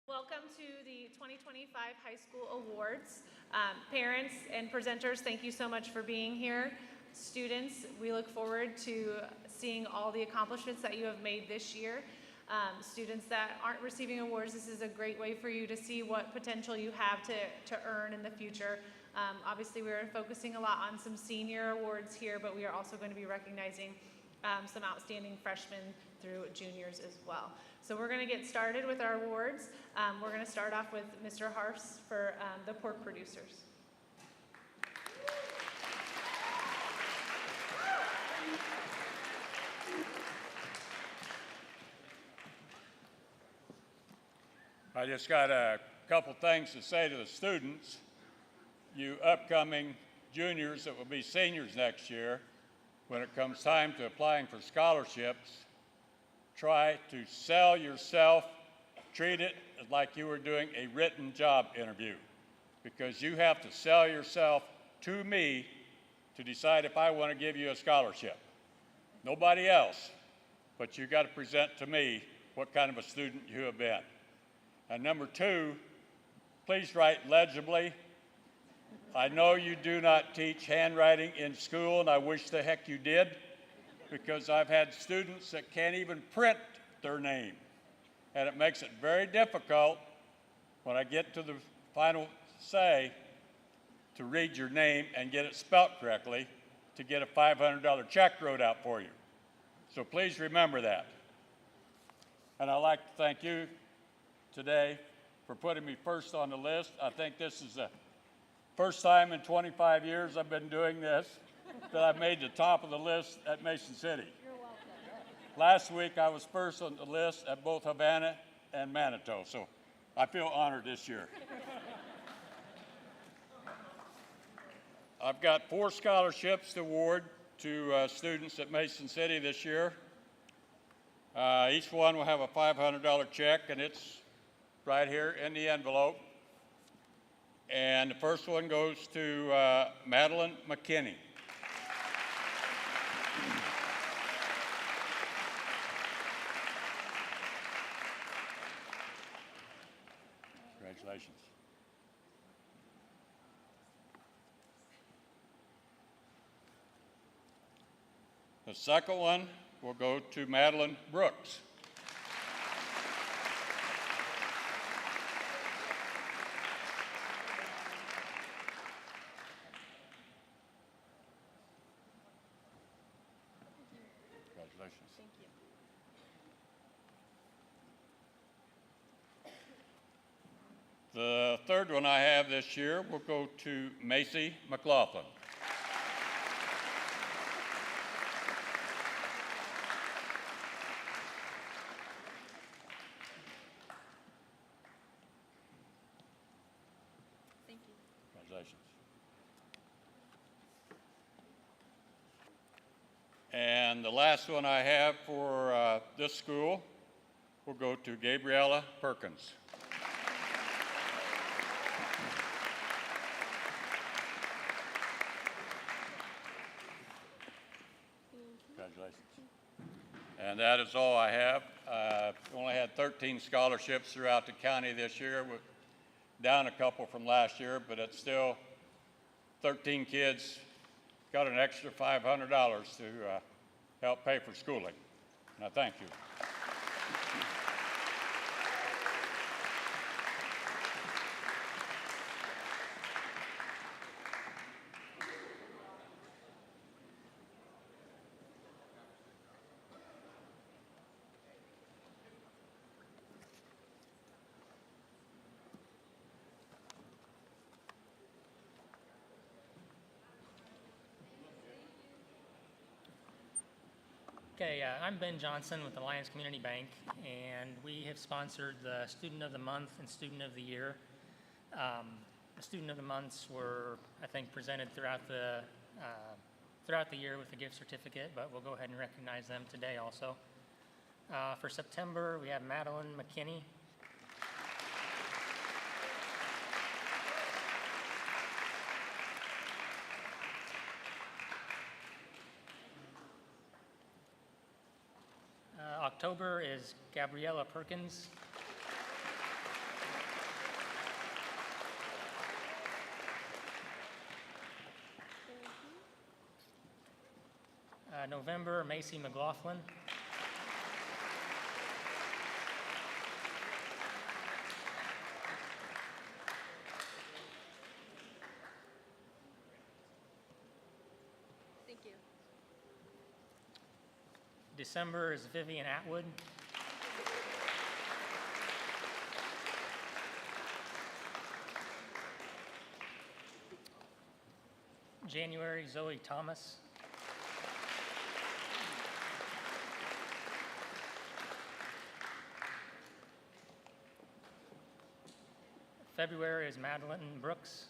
Welcome to the 2025 High School Awards. Parents and presenters, thank you so much for being here. Students, we look forward to seeing all the accomplishments that you have made this year. Students that aren't receiving awards, this is a great way for you to see what potential you have to earn in the future. Obviously, we're focusing a lot on some senior awards here, but we are also going to be recognizing some outstanding freshmen through juniors as well. So we're going to get started with our awards. We're going to start off with Mr. Harfs for the pork producers. I just got a couple things to say to the students. You upcoming juniors that will be seniors next year, when it comes time to applying for scholarships, try to sell yourself, treat it like you were doing a written job interview, because you have to sell yourself to me to decide if I want to give you a scholarship. Nobody else, but you got to present to me what kind of a student you have been. And number two, please write legibly. I know you do not teach handwriting in school, and I wish the heck you did, because I've had students that can't even print their name. And it makes it very difficult when I get to the final say to read your name and get it spelt correctly to get a $500 check wrote out for you. So please remember that. And I'd like to thank you today for putting me first on the list. I think this is the first time in 25 years I've been doing this that I've made the top of the list at Mason City. You're welcome. Last week I was first on the list at both Havana and Manitou, so I feel honored this year. I've got 4 scholarships to award to students at Mason City this year. Each one will have a $500 check, and it's right here in the envelope. And the first one goes to Madeline McKinney. Congratulations. The second one will go to Madeline Brooks. Congratulations. Thank you. The third one I have this year will go to Macy McLaughlin. Thank you. Congratulations. And the last one I have for this school will go to Gabriella Perkins. Congratulations. And that is all I have. We only had 13 scholarships throughout the county this year. We're down a couple from last year, but it's still 13 kids got an extra $500 to help pay for schooling. And I thank you. Okay, I'm Ben Johnson with Alliance Community Bank, and we have sponsored the Student of the Month and Student of the Year. The Student of the Months were, I think, presented throughout the year with a gift certificate, but we'll go ahead and recognize them today also. For September, we have Madeline McKinney. October is Gabriella Perkins. November, Macy McLaughlin. Thank you. December is Vivian Atwood. January, Zoe Thomas. February is Madeline Brooks.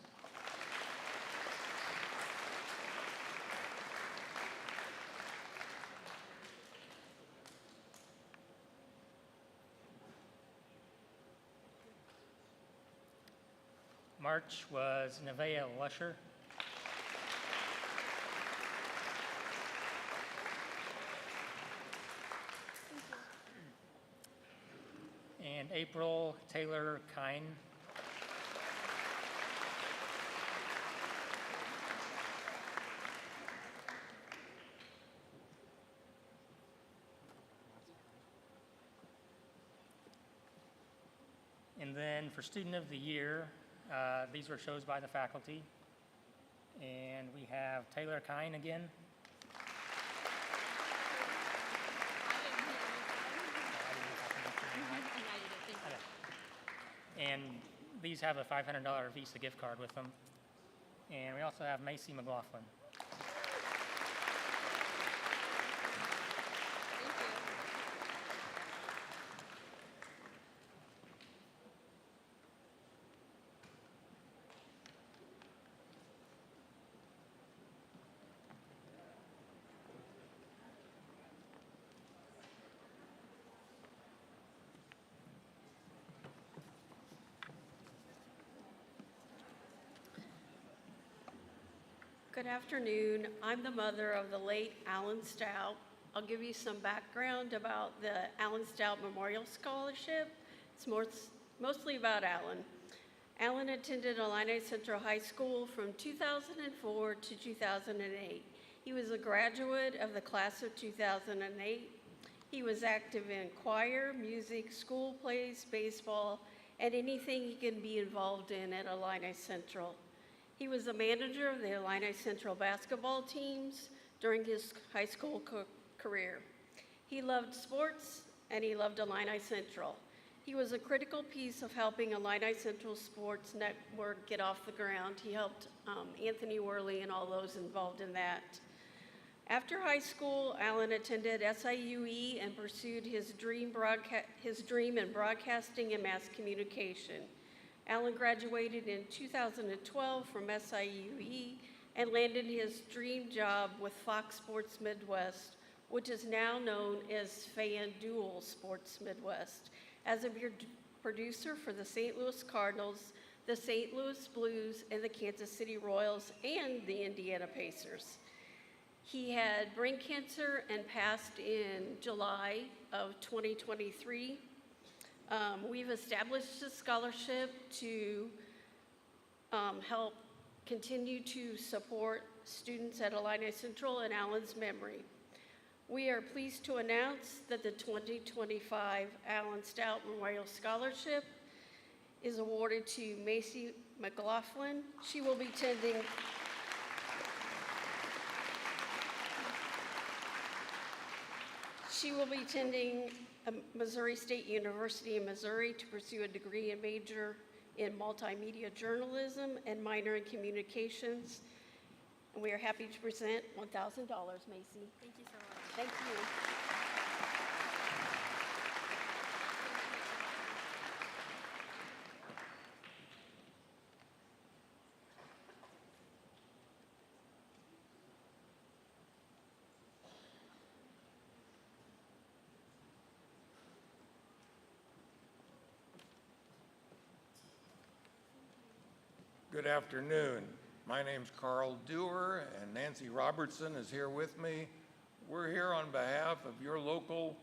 March was Nevaeh Lusher. And April, Taylor Kine. And then for Student of the Year, these were chosen by the faculty. And we have Taylor Kine again. And these have a $500 Visa gift card with them. And we also have Macy McLaughlin. Good afternoon. I'm the mother of the late Alan Stout. I'll give you some background about the Alan Stout Memorial Scholarship. It's mostly about Alan. Alan attended Illini Central High School from 2004 to 2008. He was a graduate of the class of 2008. He was active in choir, music, school plays, baseball, and anything he can be involved in at Illini Central. He was the manager of the Illini Central basketball teams during his high school career. He loved sports and he loved Illini Central. He was a critical piece of helping Illini Central Sports Network get off the ground. He helped Anthony Worley and all those involved in that. After high school, Alan attended SIUE and pursued his dream in broadcasting and mass communication. Alan graduated in 2012 from SIUE and landed his dream job with Fox Sports Midwest, which is now known as FanDuel Sports Midwest, as a producer for the St. Louis Cardinals, the St. Louis Blues, and the Kansas City Royals, and the Indiana Pacers. He had brain cancer and passed in July of 2023. We've established a scholarship to help continue to support students at Illini Central in Alan's memory. We are pleased to announce that the 2025 Alan Stout Memorial Scholarship is awarded to Macy McLaughlin. She will be attending Missouri State University in Missouri to pursue a degree and major in multimedia journalism and minor in communications. And we are happy to present $1,000, Macy. Thank you so much. Thank you. Good afternoon. My name's Carl Dewar, and Nancy Robertson is here with me. We're here on behalf of your local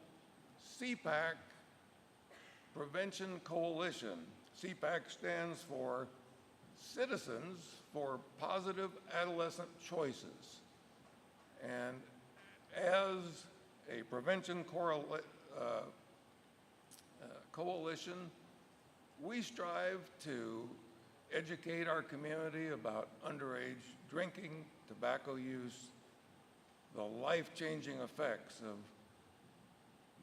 CPAC Prevention Coalition. CPAC stands for Citizens for Positive Adolescent Choices. And As a prevention coalition, we strive to educate our community about underage drinking, tobacco use, the life-changing effects of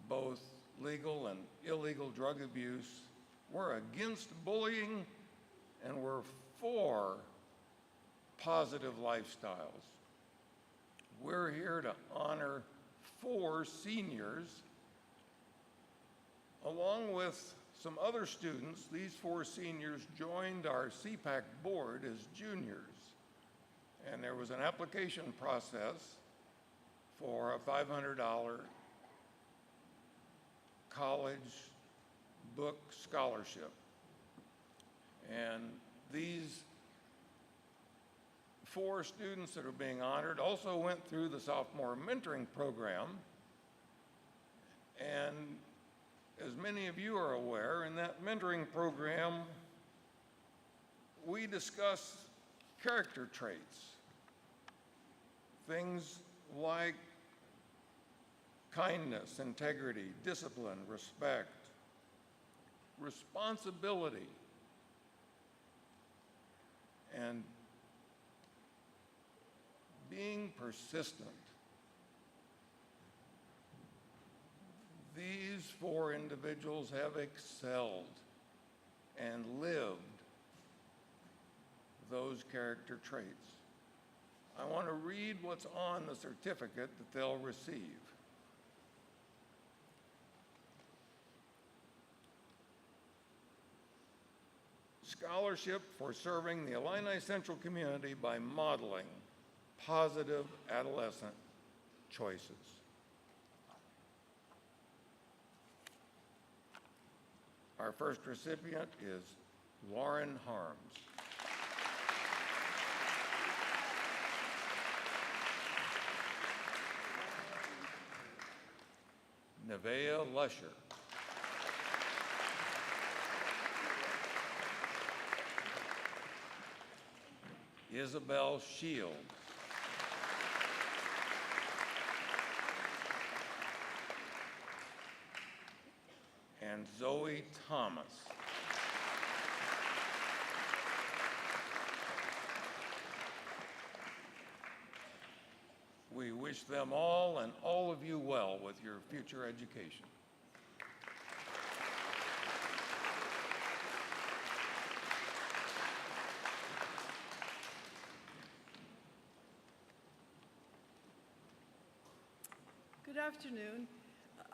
both legal and illegal drug abuse. We're against bullying, and we're for positive lifestyles. We're here to honor 4 seniors. Along with some other students, these 4 seniors joined our CPAC board as juniors. And there was an application process for a $500 college book scholarship. And these 4 students that are being honored also went through the sophomore mentoring program. And as many of you are aware, in that mentoring program, we discuss character traits. Things like kindness, integrity, discipline, respect, responsibility, and being persistent. These 4 individuals have excelled and lived those character traits. I want to read what's on the certificate that they'll receive. Scholarship for serving the Illini Central community by modeling positive adolescent choices. Our first recipient is Lauren Harms. Nevaeh Lusher. Isabel Shields. And Zoe Thomas. We wish them all and all of you well with your future education. Good afternoon.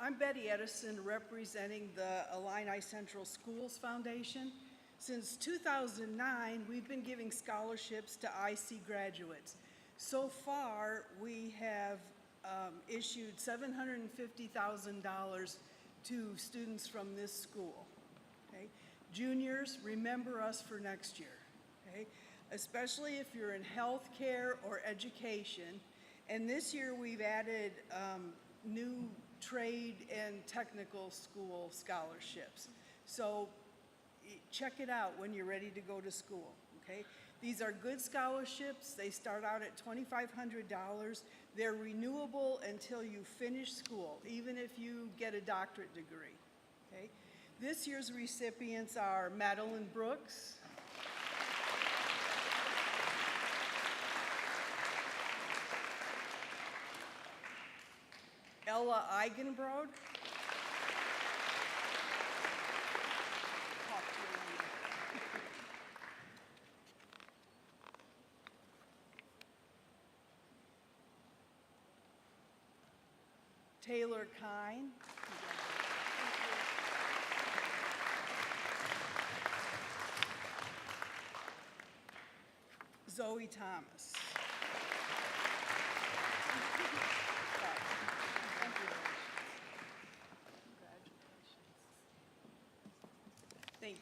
I'm Betty Edison, representing the Illini Central Schools Foundation. Since 2009, we've been giving scholarships to IC graduates. So far, we have issued $750,000 to students from this school. Okay? Juniors, remember us for next year. Okay? Especially if you're in healthcare or education. And this year, we've added new trade and technical school scholarships. So check it out when you're ready to go to school, okay? These are good scholarships. They start out at $2,500. They're renewable until you finish school, even if you get a doctorate degree, okay? This year's recipients are Madeline Brooks, Ella Eigenbrod, Taylor Kine, Zoe Thomas. Thank you.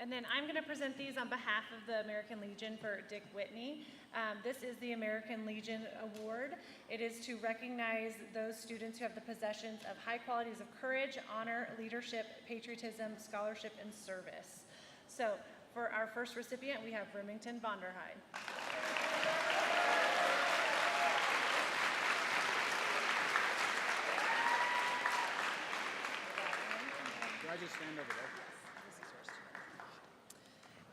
And then I'm going to present these on behalf of the American Legion for Dick Whitney. This is the American Legion Award. It is to recognize those students who have the possessions of high qualities of courage, honor, leadership, patriotism, scholarship, and service. So for our first recipient, we have Remington Vonderheide. Do I just stand over there?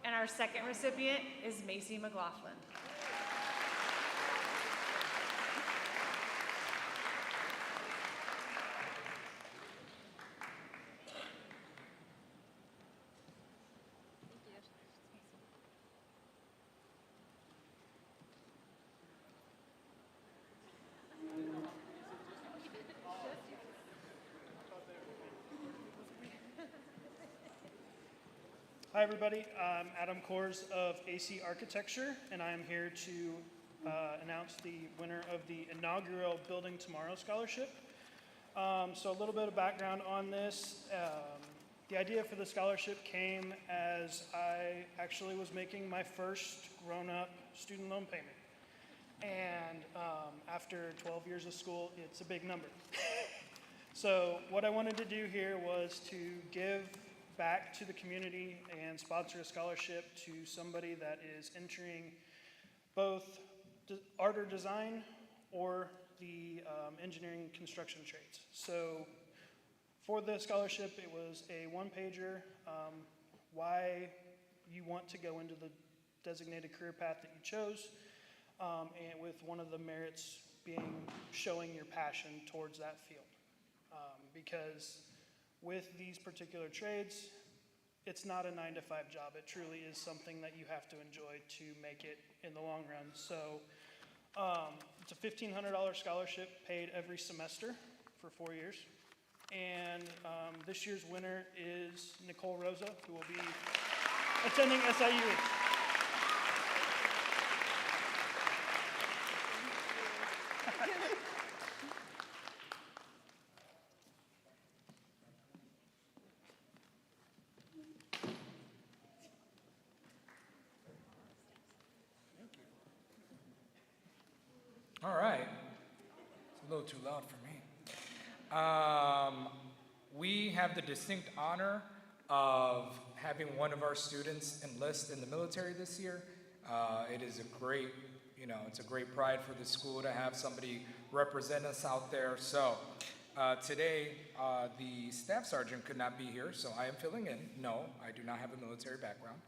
And our second recipient is Macy McLaughlin. Hi, everybody. I'm Adam Kors of AC Architecture, and I am here to announce the winner of the inaugural Building Tomorrow Scholarship. So a little bit of background on this. The idea for the scholarship came as I actually was making my first grown-up student loan payment. And after 12 years of school, it's a big number. So what I wanted to do here was to give back to the community and sponsor a scholarship to somebody that is entering both art or design or the engineering construction trades. So for the scholarship, it was a one-pager, why you want to go into the designated career path that you chose, and with one of the merits being showing your passion towards that field. Because with these particular trades, it's not a 9-to-5 job. It truly is something that you have to enjoy to make it in the long run. So it's a $1,500 scholarship paid every semester for 4 years. And this year's winner is Nicole Rosa, who will be attending SIU. All right. It's a little too loud for me. We have the distinct honor of having one of our students enlist in the military this year. It is a great, it's a great pride for the school to have somebody represent us out there. So today, the staff sergeant could not be here, so I am filling in. No, I do not have a military background.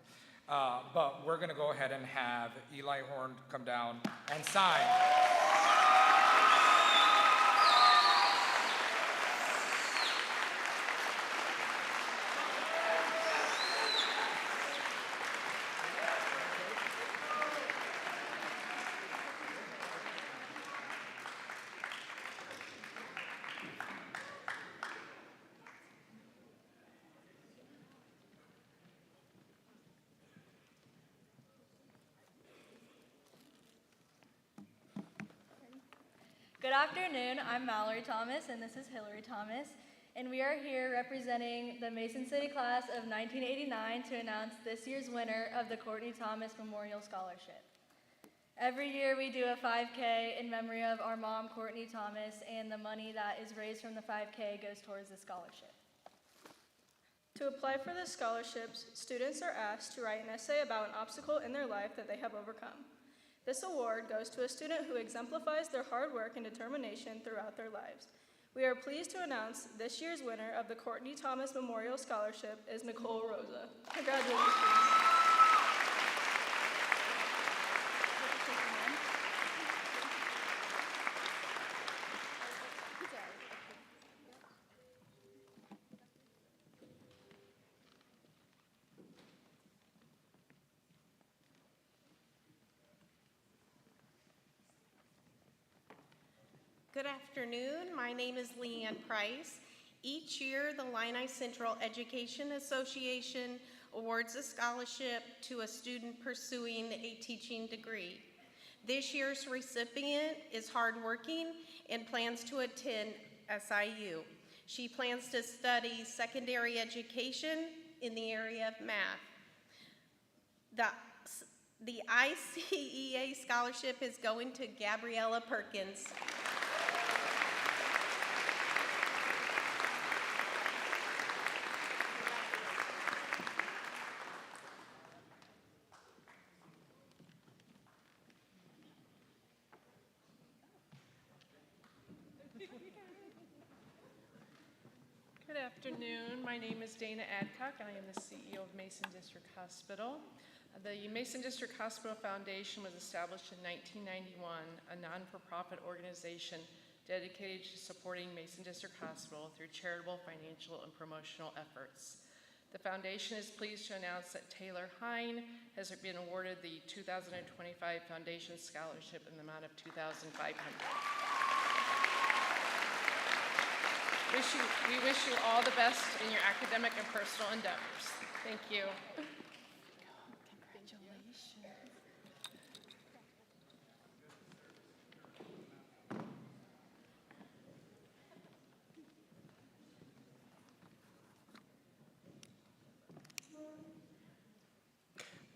But we're gonna go ahead and have Eli Horn come down and sign. Good afternoon, I'm Mallory Thomas and this is Hillary Thomas, and we are here representing the Mason City class of 1989 to announce this year's winner of the Courtney Thomas Memorial Scholarship. Every year we do a 5K in memory of our mom, Courtney Thomas, and the money that is raised from the 5K goes towards the scholarship. To apply for the scholarships, students are asked to write an essay about an obstacle in their life that they have overcome. This award goes to a student who exemplifies their hard work and determination throughout their lives. We are pleased to announce this year's winner of the Courtney Thomas Memorial Scholarship is Nicole Rosa. Congratulations. Good afternoon. My name is Leanne Price. Each year, the Illini Central Education Association awards a scholarship to a student pursuing a teaching degree. This year's recipient is hardworking and plans to attend SIU. She plans to study secondary education in the area of math. The, the ICEA scholarship is going to Gabriella Perkins. Good afternoon. My name is Dana Adcock. I am the CEO of Mason District Hospital. The Mason District Hospital Foundation was established in 1991, a non-for-profit organization dedicated to supporting Mason District Hospital through charitable, financial, and promotional efforts. The foundation is pleased to announce that Taylor Hine has been awarded the 2025 Foundation Scholarship in the amount of $2,500. We wish you all the best in your academic and personal endeavors. Thank you.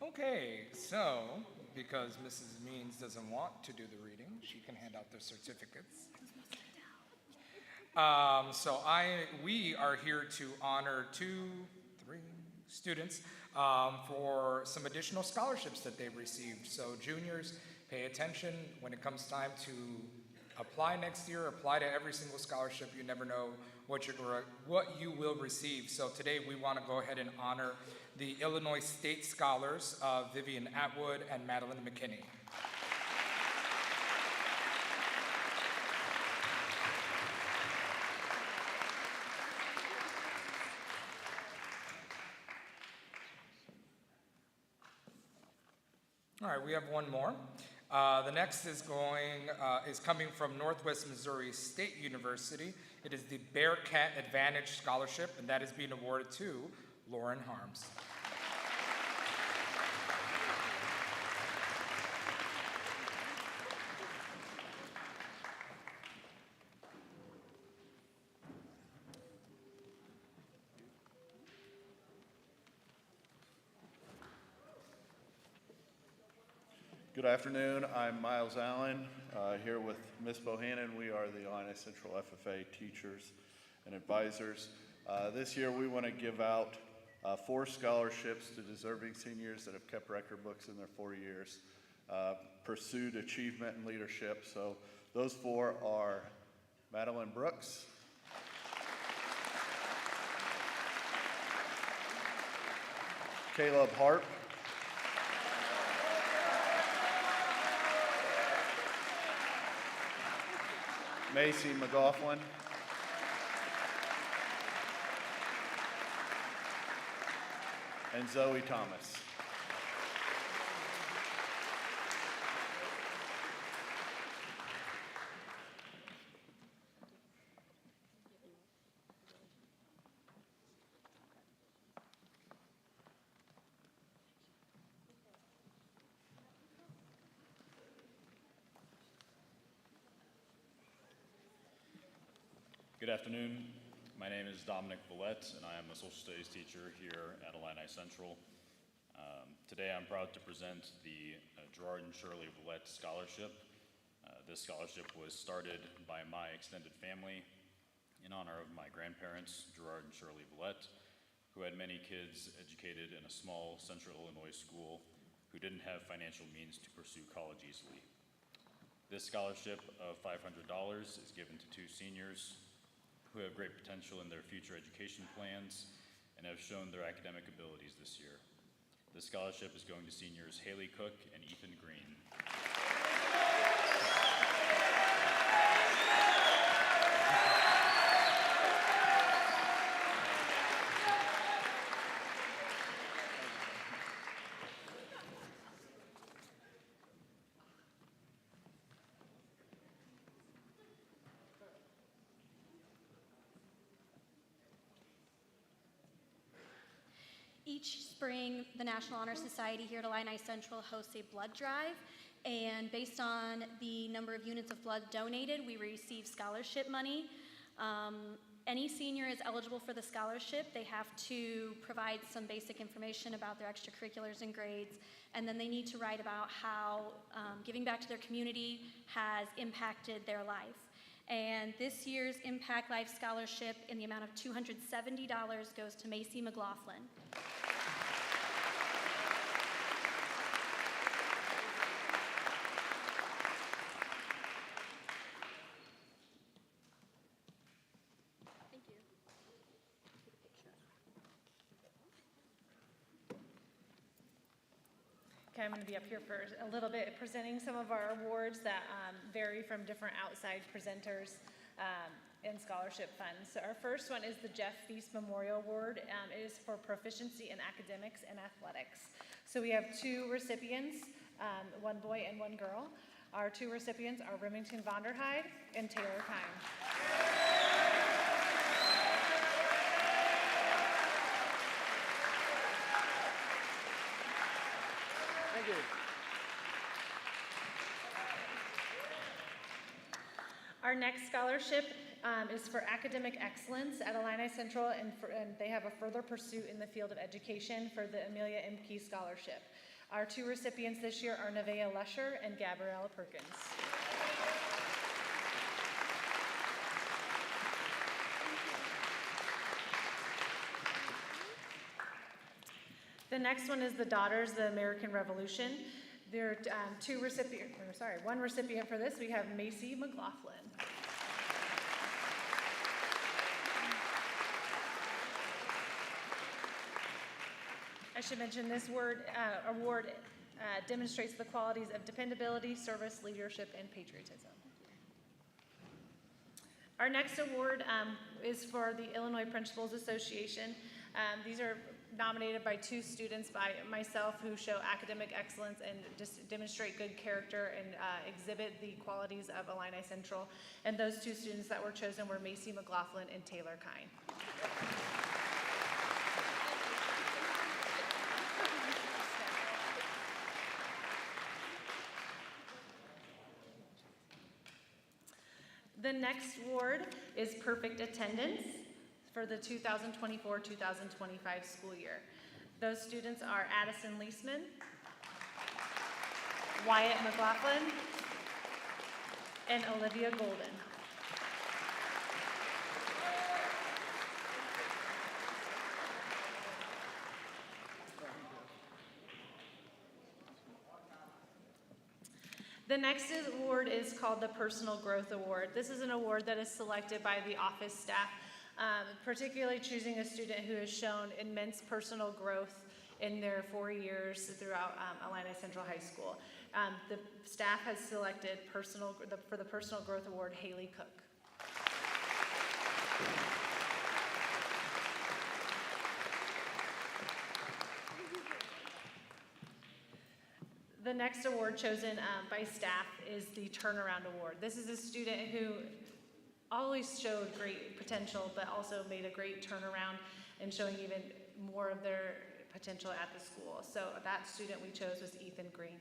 Okay, so because Mrs. Means doesn't want to do the reading, she can hand out the certificates. We are here to honor 3 students for some additional scholarships that they've received. So juniors, pay attention when it comes time to apply next year. Apply to every single scholarship. You never know what you will receive. So today we want to go ahead and honor the Illinois State Scholars, Vivian Atwood and Madeline McKinney. All right, we have one more. The next is coming from Northwest Missouri State University. It is the Bearcat Advantage Scholarship, and that is being awarded to Lauren Harms. Good afternoon. I'm Miles Allen, here with Ms. Bohannon. We are the Illini Central FFA teachers and advisors. This year we want to give out 4 scholarships to deserving seniors that have kept record books in their 4 years, pursued achievement and leadership. So those 4 are Madeline Brooks, Caleb Harp, Macy McGoughlin, and Zoe Thomas. Good afternoon. My name is Dominic Villette, and I am a social studies teacher here at Illini Central. Today I'm proud to present the Gerard and Shirley Villette Scholarship. This scholarship was started by my extended family in honor of my grandparents, Gerard and Shirley Villette, who had many kids educated in a small central Illinois school who didn't have financial means to pursue college easily. This scholarship of $500 is given to 2 seniors who have great potential in their future education plans and have shown their academic abilities this year. This scholarship is going to seniors Haley Cook and Ethan Green. Each spring, the National Honor Society here at Illini Central hosts a blood drive, and based on the number of units of blood donated, we receive scholarship money. Any senior is eligible for the scholarship. They have to provide some basic information about their extracurriculars and grades, and then they need to write about how giving back to their community has impacted their life. And this year's Impact Life Scholarship in the amount of $270 goes to Macy McLaughlin. Okay, I'm going to be up here for a little bit presenting some of our awards that vary from different outside presenters and scholarship funds. So our first one is the Jeff Feast Memorial Award. It is for proficiency in academics and athletics. So we have two recipients, one boy and one girl. Our two recipients are Remington Vonderhyde and Taylor Kine. Thank you. Our next scholarship is for academic excellence at Illini Central, and they have a further pursuit in the field of education for the Amelia M. Key Scholarship. Our two recipients this year are Nevaeh Lesher and Gabriella Perkins. The next one is the Daughters of the American Revolution. There are one recipient for this. We have Macy McLaughlin. I should mention this award demonstrates the qualities of dependability, service, leadership, and patriotism. Our next award is for the Illinois Principals Association. These are nominated by two students, by myself, who show academic excellence and just demonstrate good character and exhibit the qualities of Illini Central. And those two students that were chosen were Macy McLaughlin and Taylor Kine. The next award is Perfect Attendance for the 2024-2025 school year. Those students are Addison Leisman, Wyatt McLaughlin, and Olivia Golden. The next award is called the Personal Growth Award. This is an award that is selected by the office staff, particularly choosing a student who has shown immense personal growth in their 4 years throughout Illini Central High School. The staff has selected for the Personal Growth Award, Haley Cook. The next award chosen by staff is the Turnaround Award. This is a student who always showed great potential, but also made a great turnaround and showing even more of their potential at the school. So that student we chose was Ethan Green.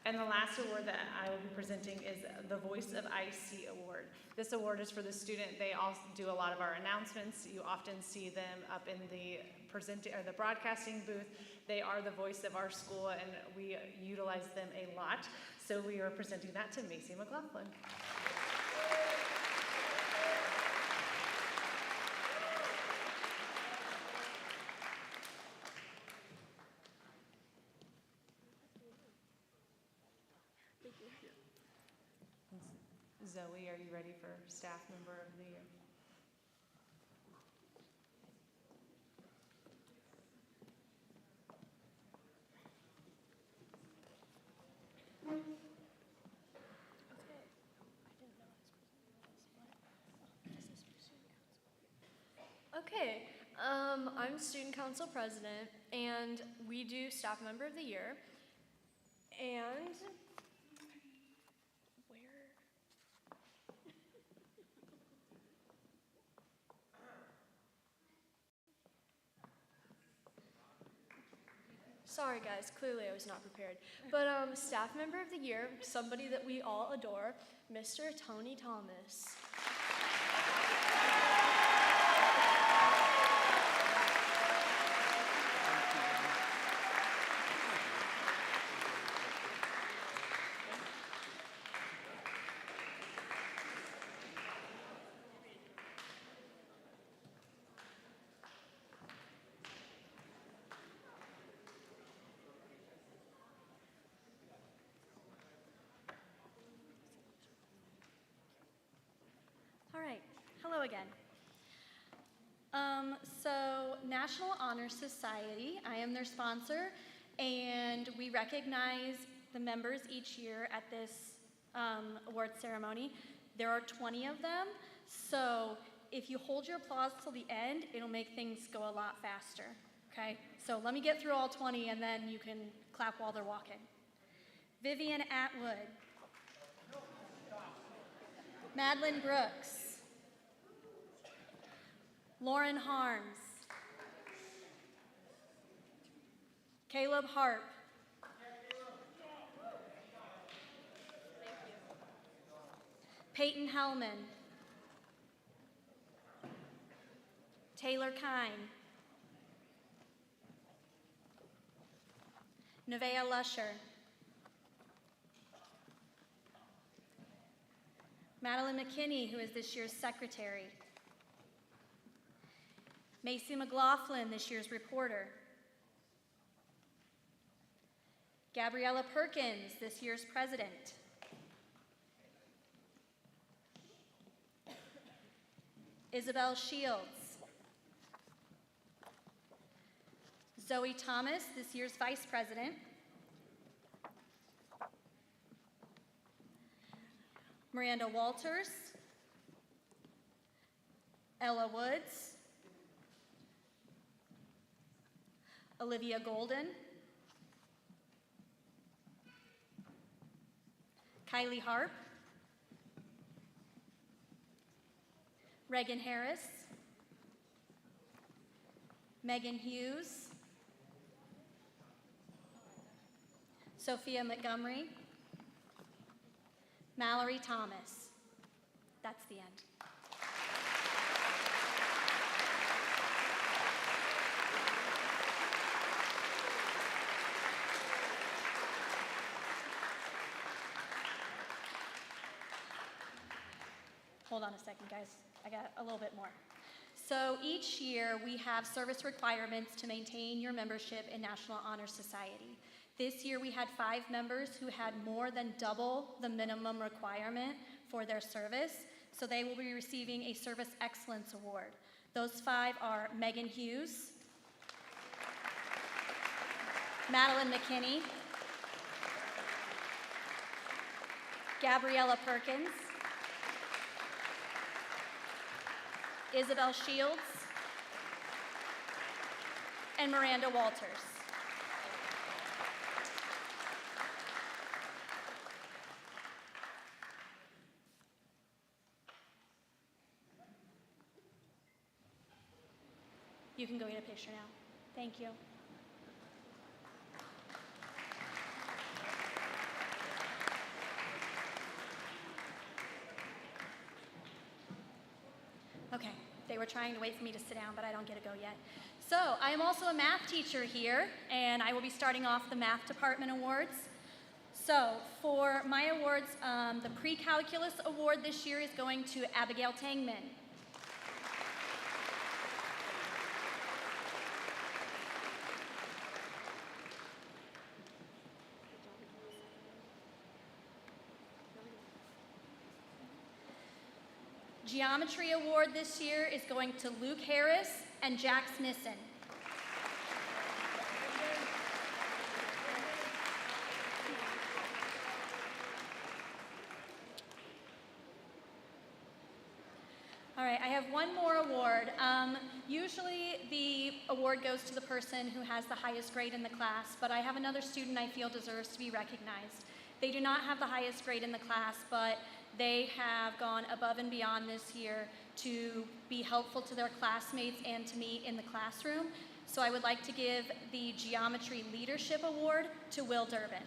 And the last award that I will be presenting is the Voice of IC Award. This award is for the student. They all do a lot of our announcements. You often see them up in the broadcasting booth. They are the voice of our school, and we utilize them a lot. So we are presenting that to Macy McLaughlin. Zoe, are you ready for Staff Member of the Year? Okay, I'm Student Council President, and we do Staff Member of the Year. And Sorry guys, clearly I was not prepared. But staff member of the year, somebody that we all adore, Mr. Tony Thomas. All right, hello again. So National Honor Society, I am their sponsor, and we recognize the members each year at this award ceremony. There are 20 of them, so if you hold your applause till the end, it'll make things go a lot faster, okay? So let me get through all 20 and then you can clap while they're walking. Vivian Atwood. Madeline Brooks. Lauren Harms. Caleb Harp. Peyton Hellman. Taylor Kine. Nevaeh Lusher. Madeline McKinney, who is this year's secretary. Macy McLaughlin, this year's reporter. Gabriella Perkins, this year's president. Isabel Shields. Zoe Thomas, this year's vice president. Miranda Walters. Ella Woods. Olivia Golden. Kylie Harp. Reagan Harris. Megan Hughes. Sophia Montgomery. Mallory Thomas. That's the end. Hold on a second, guys. I got a little bit more. So each year we have service requirements to maintain your membership in National Honor Society. This year we had 5 members who had more than double the minimum requirement for their service, so they will be receiving a Service Excellence Award. Those 5 are Megan Hughes, Madeline McKinney, Gabriella Perkins, Isabel Shields, and Miranda Walters. You can go get a picture now. Thank you. Okay, they were trying to wait for me to sit down, but I don't get to go yet. So, I am also a math teacher here, and I will be starting off the Math Department Awards. So, for my awards, the Pre-Calculus Award this year is going to Abigail Tangman. Geometry Award this year is going to Luke Harris and Jax Nissen. All right, I have one more award. Usually the award goes to the person who has the highest grade in the class, but I have another student I feel deserves to be recognized. They do not have the highest grade in the class, but they have gone above and beyond this year to be helpful to their classmates and to me in the classroom. So I would like to give the Geometry Leadership Award to Will Durbin.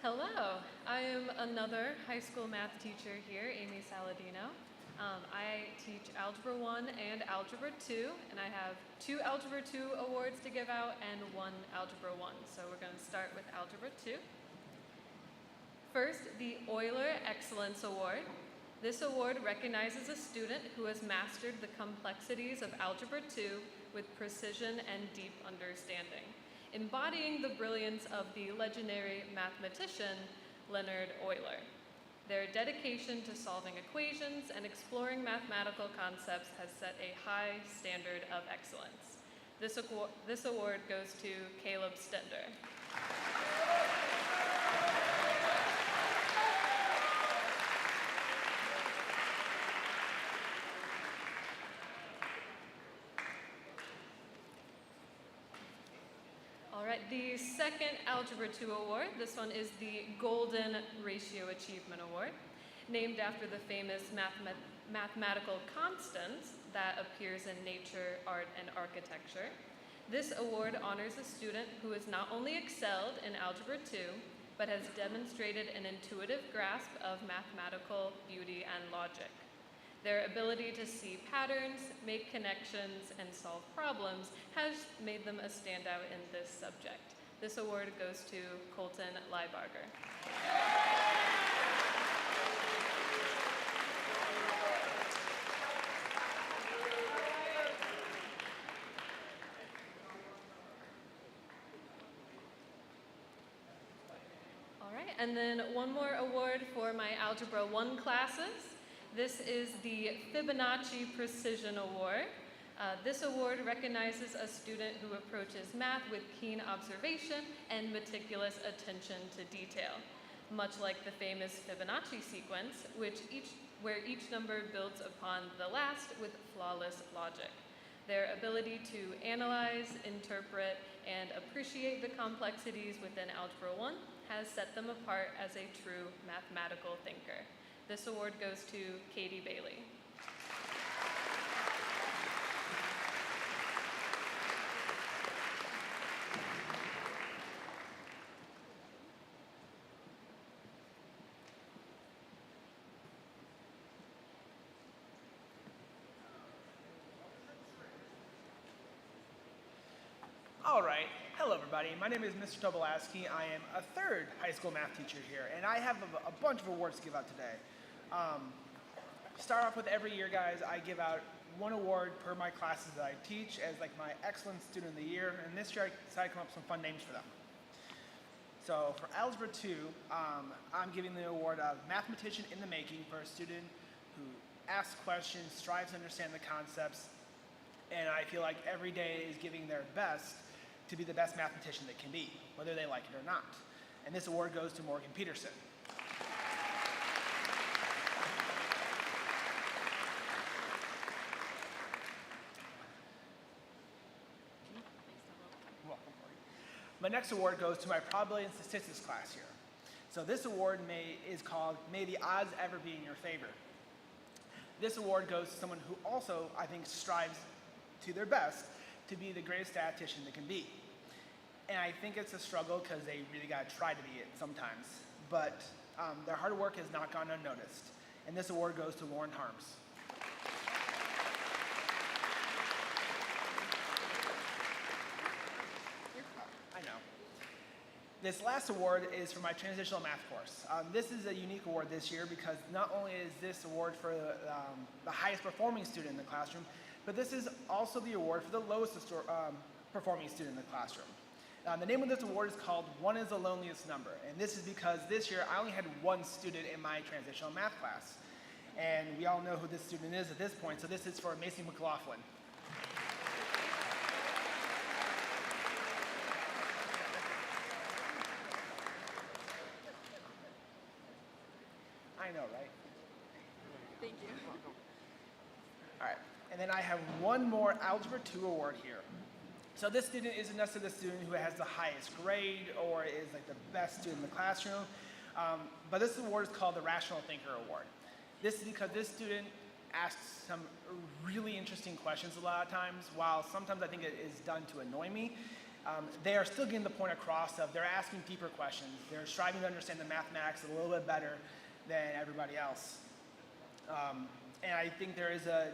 Hello, I am another high school math teacher here, Amy Saladino. I teach Algebra 1 and Algebra 2, and I have 2 Algebra 2 awards to give out and 1 Algebra 1. So we're going to start with Algebra 2. First, the Euler Excellence Award. This award recognizes a student who has mastered the complexities of Algebra 2 with precision and deep understanding, embodying the brilliance of the legendary mathematician Leonard Euler. Their dedication to solving equations and exploring mathematical concepts has set a high standard of excellence. This award goes to Caleb Stender. All right, the second Algebra 2 award, this one is the Golden Ratio Achievement Award, named after the famous mathematical constants that appears in nature, art, and architecture. This award honors a student who has not only excelled in Algebra 2, but has demonstrated an intuitive grasp of mathematical beauty and logic. Their ability to see patterns, make connections, and solve problems has made them a standout in this subject. This award goes to Colton Leibarger. All right, and then one more award for my Algebra 1 classes. This is the Fibonacci Precision Award. This award recognizes a student who approaches math with keen observation and meticulous attention to detail, much like the famous Fibonacci sequence, where each number builds upon the last with flawless logic. Their ability to analyze, interpret, and appreciate the complexities within Algebra 1 has set them apart as a true mathematical thinker. This award goes to Katie Bailey. All right. Hello, everybody. My name is Mr. Tobolowski. I am a third high school math teacher here, and I have a bunch of awards to give out today. Start off with every year, guys, I give out one award per my classes that I teach as like my excellent student of the year, and this year I decided to come up with some fun names for them. So for Algebra 2, I'm giving the award of Mathematician in the Making for a student who asks questions, strives to understand the concepts, and I feel like every day is giving their best to be the best mathematician they can be, whether they like it or not. And this award goes to Morgan Peterson. My next award goes to my probability and statistics class here. So this award is called May the Odds Ever Be in Your Favor. This award goes to someone who also, I think, strives to their best to be the greatest statistician they can be. And I think it's a struggle because they really got to try to be it sometimes. But their hard work has not gone unnoticed. And this award goes to Lauren Harms. I know. This last award is for my transitional math course. This is a unique award this year because not only is this award for the highest performing student in the classroom, but this is also the award for the lowest performing student in the classroom. The name of this award is called One is the Loneliest Number, and this is because this year I only had one student in my transitional math class. And we all know who this student is at this point, so this is for Macy McLaughlin. I know, right? Thank you. All right, and then I have one more Algebra 2 award here. So this student isn't necessarily the student who has the highest grade or is like the best student in the classroom, but this award is called the Rational Thinker Award. This is because this student asks some really interesting questions a lot of times. While sometimes I think it is done to annoy me, they are still getting the point across of they're asking deeper questions. They're striving to understand the mathematics a little bit better than everybody else. And I think there is a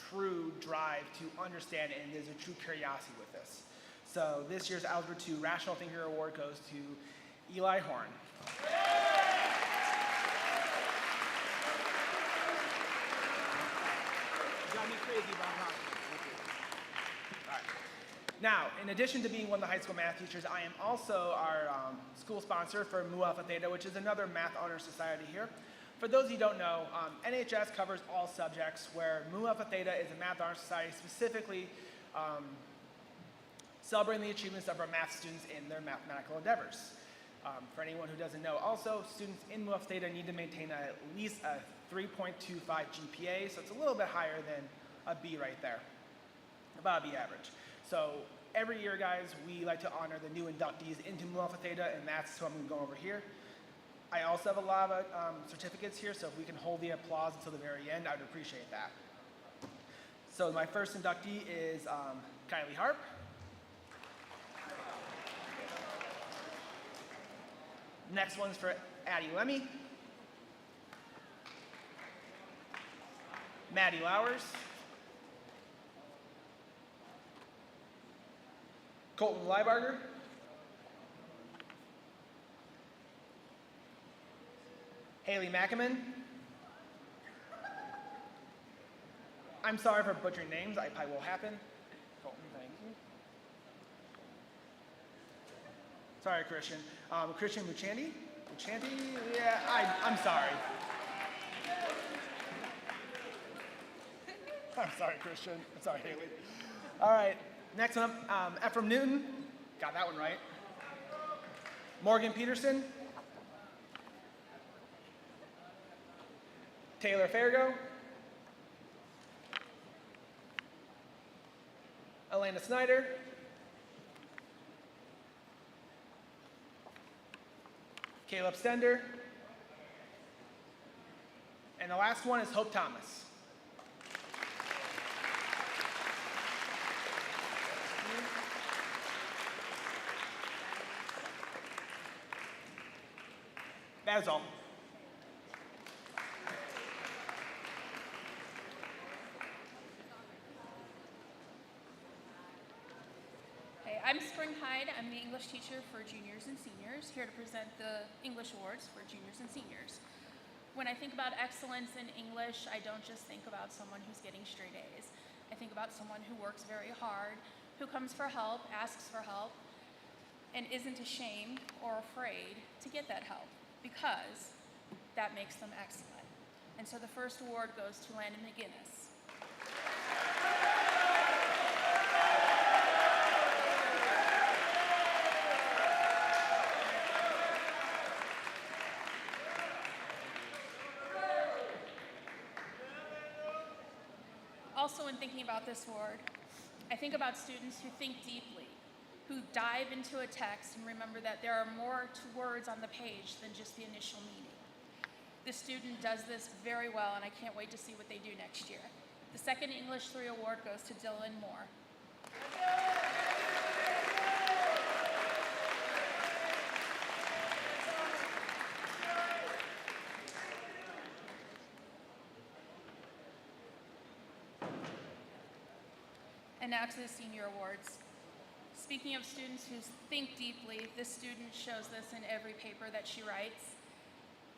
true drive to understand, and there's a true curiosity with this. So this year's Algebra 2 Rational Thinker Award goes to Eli Horn. Got me crazy about hockey. All right. Now, in addition to being one of the high school math teachers, I am also our school sponsor for Mu Alpha Theta, which is another math honor society here. For those of you who don't know, NHS covers all subjects, where Mu Alpha Theta is a math honor society specifically celebrating the achievements of our math students in their mathematical endeavors. For anyone who doesn't know, also, students in Mu Alpha Theta need to maintain at least a 3.25 GPA, so it's a little bit higher than a B right there, about a B average. So every year, guys, we like to honor the new inductees into Mu Alpha Theta, and that's what I'm going to go over here. I also have a lot of certificates here, so if we can hold the applause until the very end, I would appreciate that. So my first inductee is Kylie Harp. Next one's for Addie Lemmy. Maddie Lowers. Colton Leibarger. Haley Mackaman. I'm sorry for butchering names, I probably will happen. Colton, thank you. Sorry, Christian. Christian Muchanti? Muchanti? Yeah, I'm sorry. I'm sorry, Christian. I'm sorry, Haley. All right, next one up, Ephraim Newton. Got that one right. Morgan Peterson. Taylor Fargo. Elena Snyder. Caleb Stender. And the last one is Hope Thomas. That is all. Hey, I'm Spring Hyde. I'm the English teacher for juniors and seniors, here to present the English Awards for juniors and seniors. When I think about excellence in English, I don't just think about someone who's getting straight A's. I think about someone who works very hard, who comes for help, asks for help, and isn't ashamed or afraid to get that help, because that makes them excellent. And so the first award goes to Landon McGinnis. Also, in thinking about this award, I think about students who think deeply, who dive into a text and remember that there are more to words on the page than just the initial meaning. This student does this very well, and I can't wait to see what they do next year. The second English 3 award goes to Dylan Moore. And now to the senior awards. Speaking of students who think deeply, this student shows this in every paper that she writes.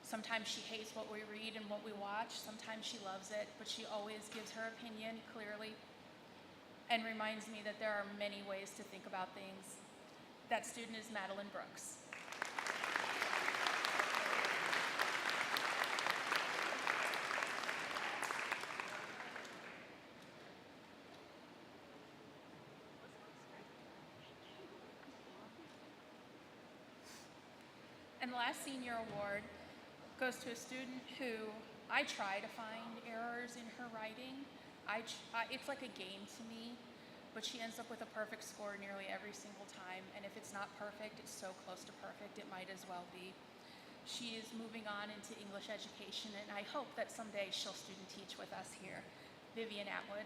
Sometimes she hates what we read and what we watch. Sometimes she loves it, but she always gives her opinion clearly and reminds me that there are many ways to think about things. That student is Madeline Brooks. And the last senior award goes to a student who I try to find errors in her writing. It's like a game to me, but she ends up with a perfect score nearly every single time. And if it's not perfect, it's so close to perfect, it might as well be. She is moving on into English education, and I hope that someday she'll student teach with us here. Vivian Atwood.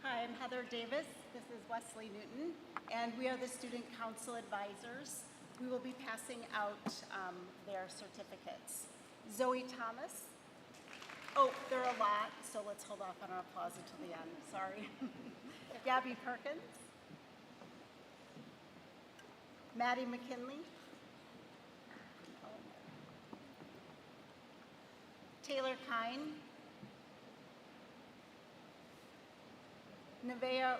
Hi, I'm Heather Davis. This is Wesley Newton, and we are the Student Council Advisors. We will be passing out their certificates. Zoe Thomas. Oh, there are a lot, so let's hold off on our applause until the end. Sorry. Gabby Perkins. Maddie McKinley. Taylor Kine. Nevaeh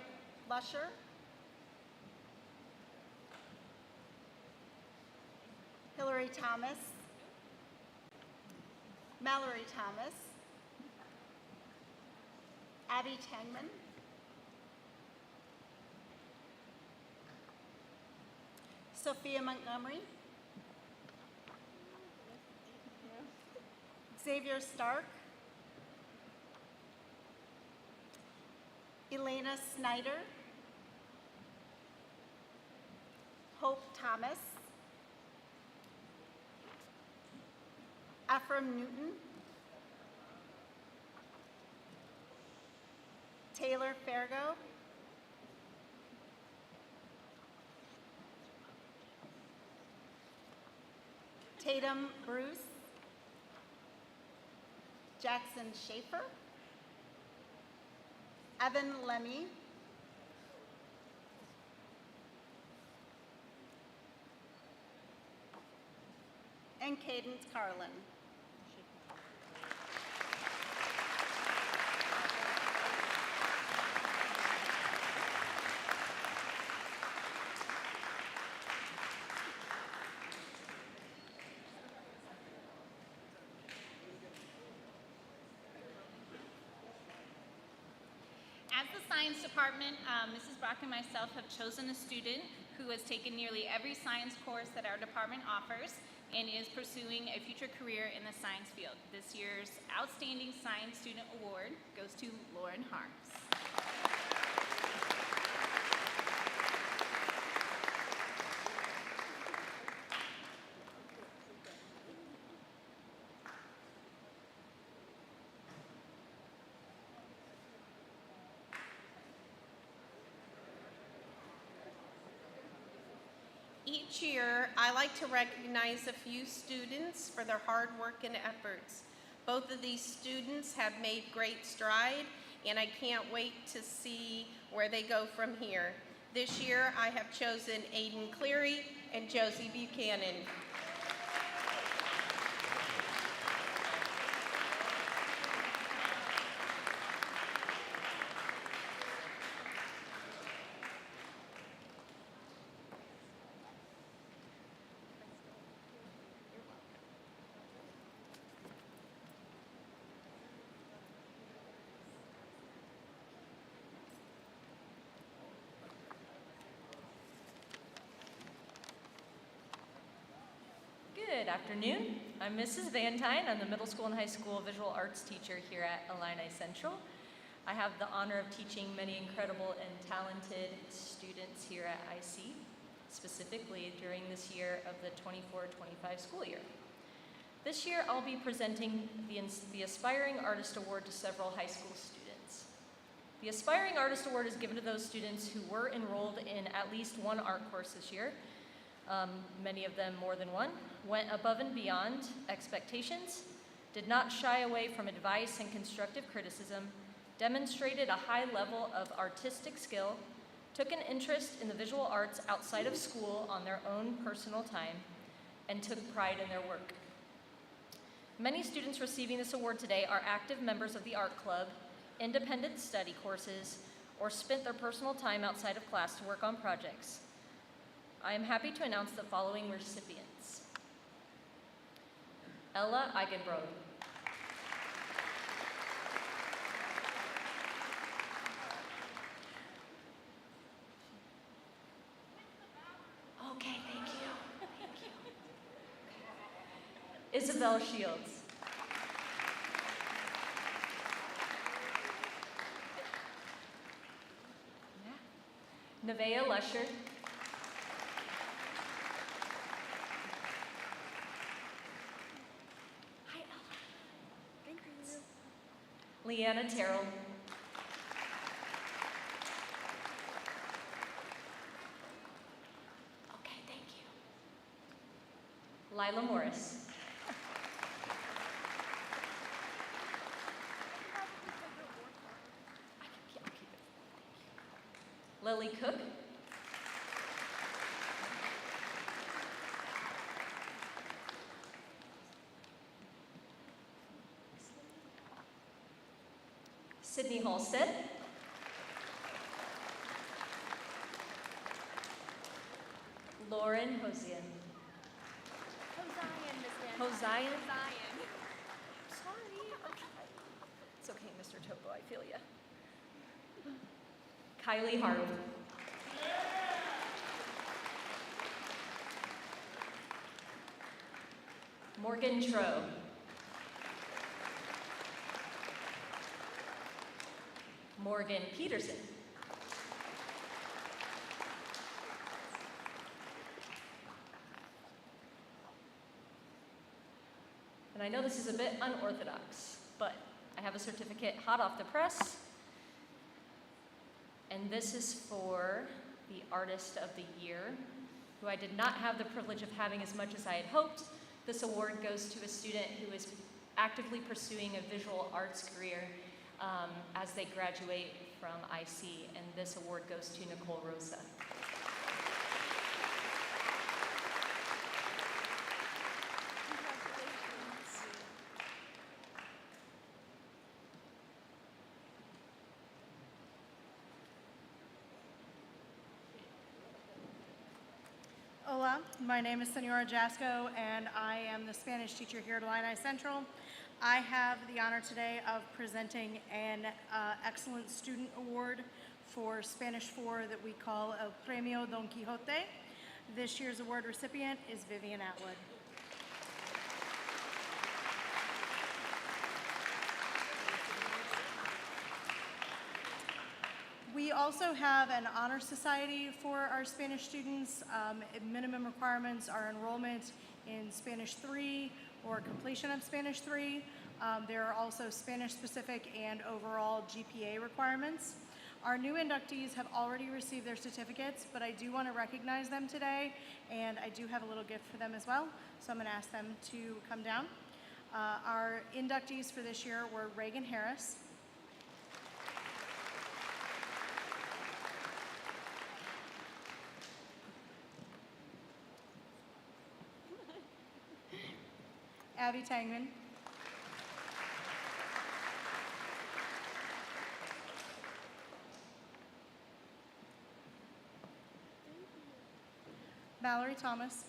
Lusher. Hillary Thomas. Mallory Thomas. Abby Tangman. Sophia Montgomery. Xavier Stark. Elena Snyder. Hope Thomas. Ephraim Newton. Taylor Fargo. Tatum Bruce. Jackson Schaefer. Evan Lemmy. And Cadence Carlin. As the science department, Mrs. Brock and myself have chosen a student who has taken nearly every science course that our department offers and is pursuing a future career in the science field. This year's Outstanding Science Student Award goes to Lauren Harms. Each year, I like to recognize a few students for their hard work and efforts. Both of these students have made great stride, and I can't wait to see where they go from here. This year, I have chosen Aiden Cleary and Josie Buchanan. Good afternoon. I'm Mrs. Van Tyne. I'm the middle school and high school visual arts teacher here at Illini Central. I have the honor of teaching many incredible and talented students here at IC, specifically during this year of the 24-25 school year. This year, I'll be presenting the Aspiring Artist Award to several high school students. The Aspiring Artist Award is given to those students who were enrolled in at least one art course this year, many of them more than one, went above and beyond expectations, did not shy away from advice and constructive criticism, demonstrated a high level of artistic skill, took an interest in the visual arts outside of school on their own personal time, and took pride in their work. Many students receiving this award today are active members of the art club, independent study courses, or spent their personal time outside of class to work on projects. I am happy to announce the following recipients. Ella Eigenbrod. Okay, thank you. Thank you. Isabel Shields. Nevaeh Lusher. Hi, Ella. Thank you. Leanna Terrell. Okay, thank you. Lila Morris. I'll keep it. Lily Cook. Sydney Halstead. Lauren Hosian. Hosian, Miss Van. Hosian? Hosian. Sorry. Okay. It's okay, Mr. Topo, I feel ya. Kylie Hart. Morgan Tro. Morgan Peterson. And I know this is a bit unorthodox, but I have a certificate hot off the press. And this is for the Artist of the Year, who I did not have the privilege of having as much as I had hoped. This award goes to a student who is actively pursuing a visual arts career as they graduate from IC, and this award goes to Nicole Rosa. Hola, my name is Senora Jasco, and I am the Spanish teacher here at Illini Central. I have the honor today of presenting an Excellent Student Award for Spanish 4 that we call El Premio Don Quixote. This year's award recipient is Vivian Atwood. We also have an honor society for our Spanish students. Minimum requirements are enrollment in Spanish 3 or completion of Spanish 3. There are also Spanish-specific and overall GPA requirements. Our new inductees have already received their certificates, but I do want to recognize them today, and I do have a little gift for them as well, so I'm going to ask them to come down. Our inductees for this year were Reagan Harris, Abby Tangman, Valerie Thomas,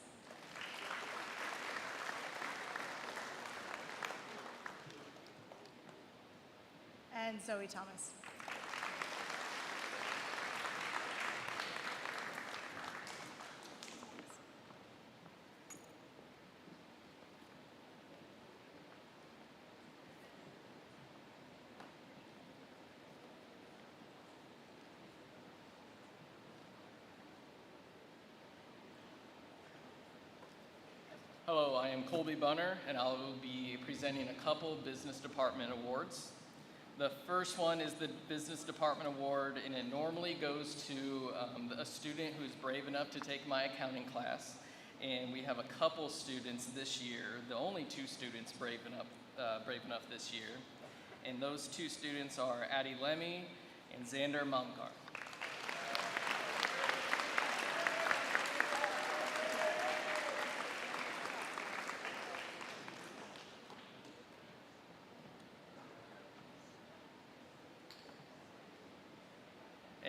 and Zoe Thomas. Hello, I am Colby Bunner, and I will be presenting a couple business department awards. The first one is the Business Department Award, and it normally goes to a student who is brave enough to take my accounting class. And we have a couple students this year, the only two students brave enough this year. And those two students are Addie Lemmy and Xander Momgar.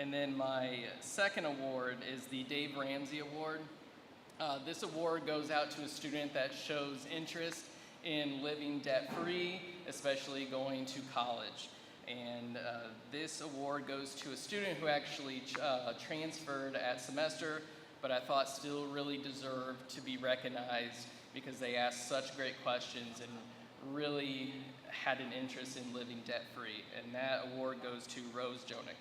And then my second award is the Dave Ramsey Award. This award goes out to a student that shows interest in living debt-free, especially going to college. And this award goes to a student who actually transferred at semester, but I thought still really deserved to be recognized because they asked such great questions and really had an interest in living debt-free. And that award goes to Rose Jonick.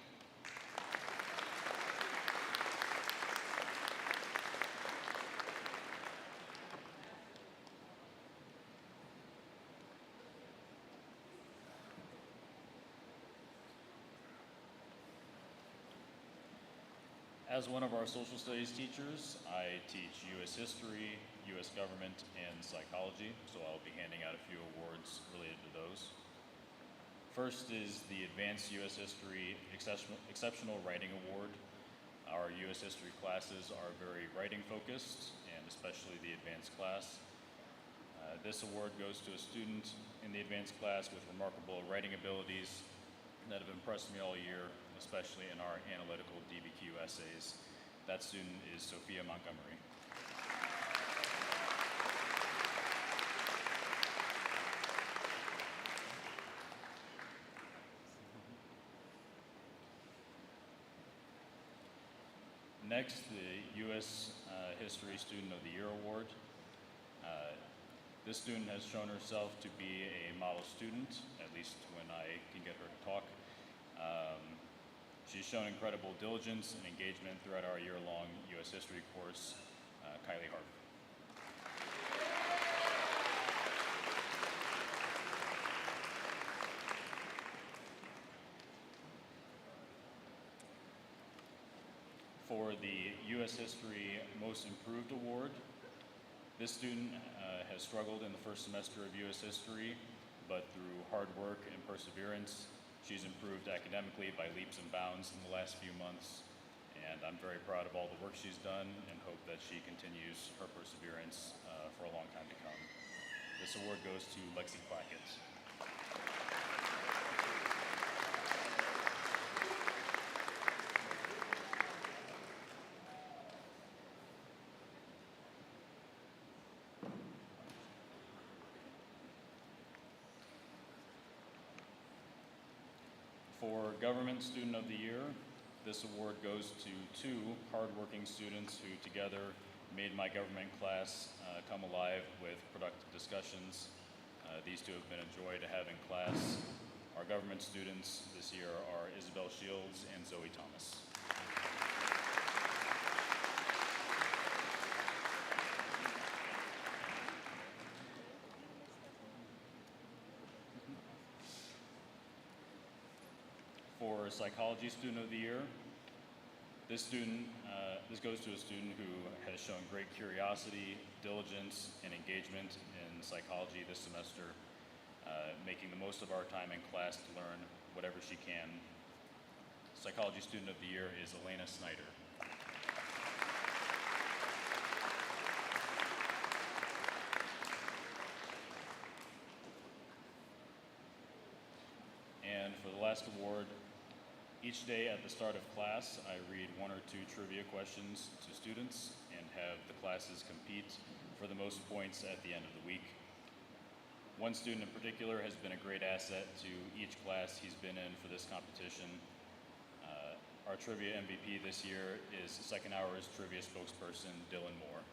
As one of our social studies teachers, I teach U.S. history, U.S. government, and psychology, so I'll be handing out a few awards related to those. First is the Advanced U.S. History Exceptional Writing Award. Our U.S. history classes are very writing focused, and especially the advanced class. This award goes to a student in the advanced class with remarkable writing abilities that have impressed me all year, especially in our analytical DBQ essays. That student is Sophia Montgomery. Next, the U.S. History Student of the Year Award. This student has shown herself to be a model student, at least when I can get her to talk. She's shown incredible diligence and engagement throughout our year-long U.S. history course. Kylie Hart. For the U.S. History Most Improved Award, this student has struggled in the first semester of U.S. history, but through hard work and perseverance, she's improved academically by leaps and bounds in the last few months, and I'm very proud of all the work she's done and hope that she continues her perseverance for a long time to come. This award goes to Lexi Plackett. For Government Student of the Year, this award goes to two hardworking students who together made my government class come alive with productive discussions. These two have been a joy to have in class. Our government students this year are Isabel Shields and Zoe Thomas. For Psychology Student of the Year, this goes to a student who has shown great curiosity, diligence, and engagement in psychology this semester, making the most of our time in class to learn whatever she can. Psychology Student of the Year is Elena Snyder. And for the last award, each day at the start of class, I read one or two trivia questions to students and have the classes compete for the most points at the end of the week. One student in particular has been a great asset to each class he's been in for this competition. Our trivia MVP this year is Second Hour's trivia spokesperson, Dylan Moore.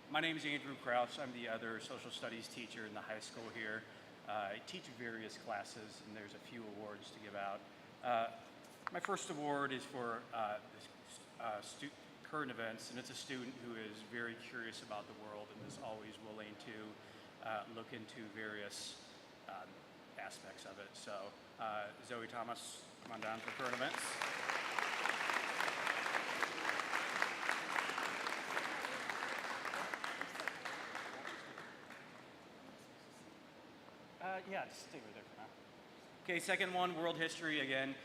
My name is Andrew Kraus. I'm the other social studies teacher in the high school here. I teach various classes, and there's a few awards to give out. My first award is for current events, and it's a student who is very curious about the world and is always willing to look into various aspects of it. So Zoe Thomas, come on down for current events. Yeah, just stay right there for now. Okay, second one, world history again.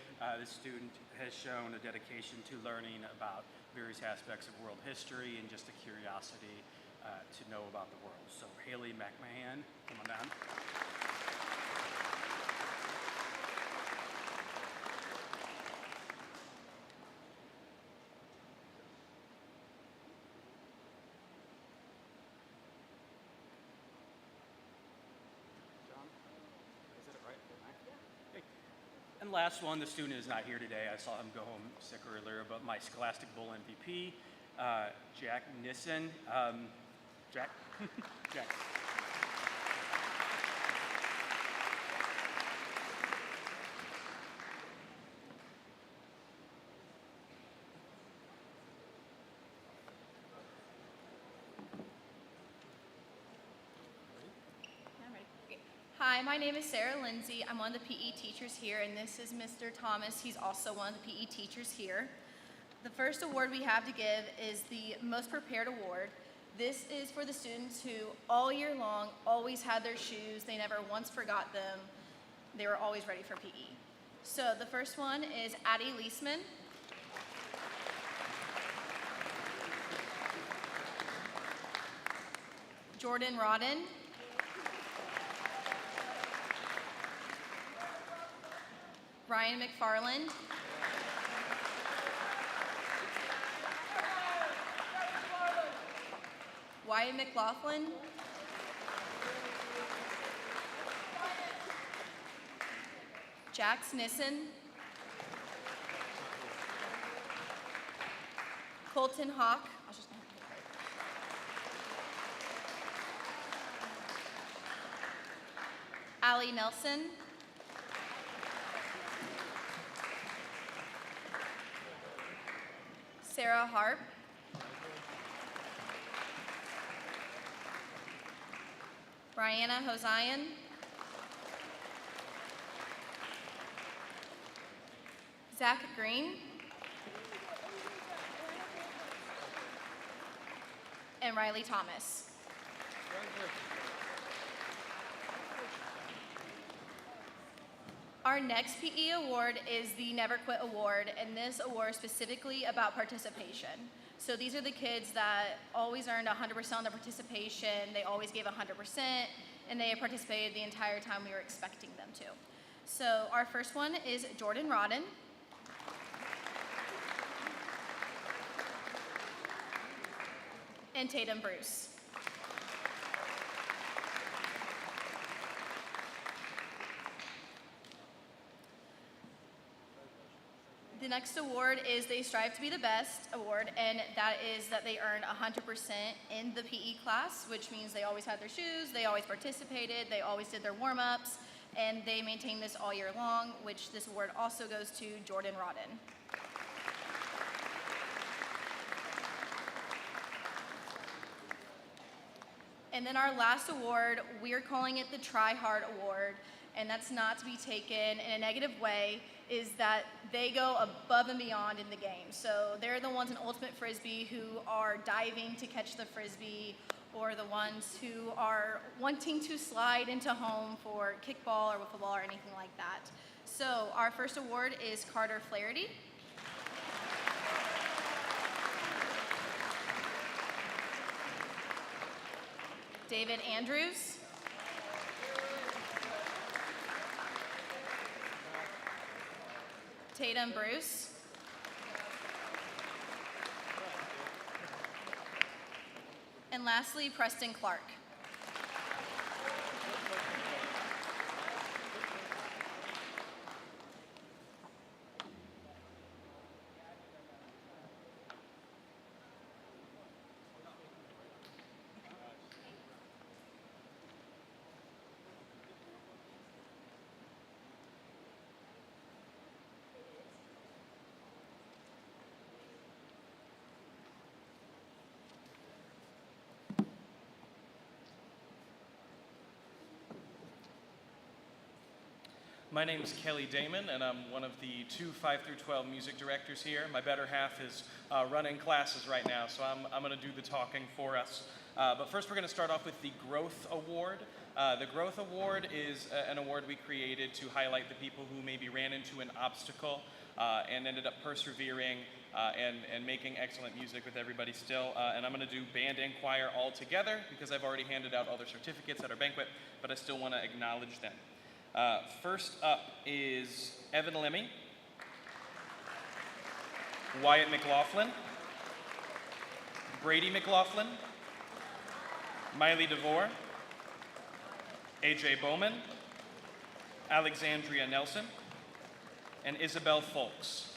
This student has shown a dedication to learning about various aspects of world history and just a curiosity to know about the world. So Haley McMahon, come on down. And last one, the student is not here today. I saw him go home sick earlier, but my Scholastic Bowl MVP, Jack Nissen. Jack? Jack. Hi, my name is Sarah Lindsay. I'm one of the PE teachers here, and this is Mr. Thomas. He's also one of the PE teachers here. The first award we have to give is the Most Prepared Award. This is for the students who all year long always had their shoes. They never once forgot them. They were always ready for PE. So the first one is Addie Leisman. Jordan Rodden. Ryan McFarland. Wyatt McLaughlin. Jax Nissen. Colton Hawk. Allie Nelson. Sarah Harp. Brianna Hosian. Zach Green. And Riley Thomas. Our next PE award is the Never Quit Award, and this award is specifically about participation. So these are the kids that always earned 100% on their participation, they always gave 100%, and they participated the entire time we were expecting them to. So our first one is Jordan Rodden. And Tatum Bruce. The next award is the Strive to be the Best award, and that is that they earned 100% in the PE class, which means they always had their shoes, they always participated, they always did their warm-ups, and they maintained this all year long, which this award also goes to Jordan Rodden. And then our last award, we're calling it the Try Hard Award, and that's not to be taken in a negative way, is that they go above and beyond in the game. So they're the ones in Ultimate Frisbee who are diving to catch the Frisbee, or the ones who are wanting to slide into home for kickball or wiffle ball or anything like that. So our first award is Carter Flaherty. David Andrews. Tatum Bruce. And lastly, Preston Clark. My name is Kelly Damon, and I'm one of the two 5 through 12 music directors here. My better half is running classes right now, so I'm going to do the talking for us. But first we're going to start off with the Growth Award. The Growth Award is an award we created to highlight the people who maybe ran into an obstacle and ended up persevering and making excellent music with everybody still. And I'm going to do band and choir all together because I've already handed out all their certificates at our banquet, but I still want to acknowledge them. First up is Evan Lemmy, Wyatt McLaughlin, Brady McLaughlin, Miley DeVore, AJ Bowman, Alexandria Nelson, and Isabel Folks.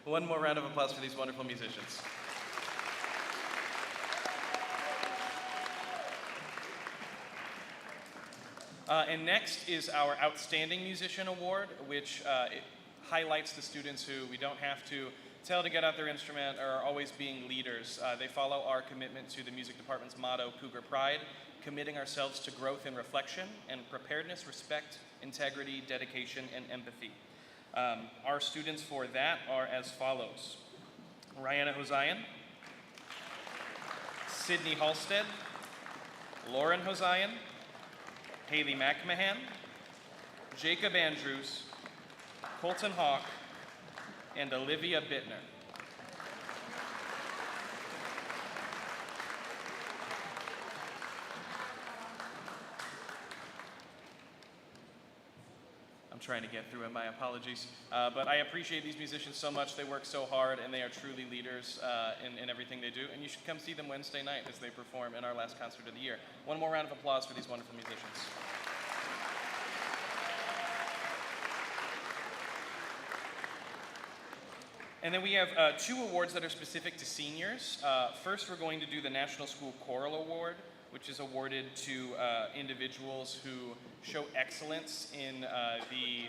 One more round of applause for these wonderful musicians. And next is our Outstanding Musician Award, which it highlights the students who we don't have to tell to get out their instrument or are always being leaders. They follow our commitment to the music department's motto, Cougar Pride, committing ourselves to growth and reflection, and preparedness, respect, integrity, dedication, and empathy. Our students for that are as follows: Rihanna Hosayan, Sydney Halstead, Lauren Hosayan, Haley McMahon, Jacob Andrews, Colton Hawk, and Olivia Bittner. I'm trying to get through it, my apologies. But I appreciate these musicians so much. They work so hard, and they are truly leaders in everything they do. And you should come see them Wednesday night as they perform in our last concert of the year. One more round of applause for these wonderful musicians. And then we have 2 awards that are specific to seniors. First, we're going to do the National School Choral Award, which is awarded to individuals who show excellence in the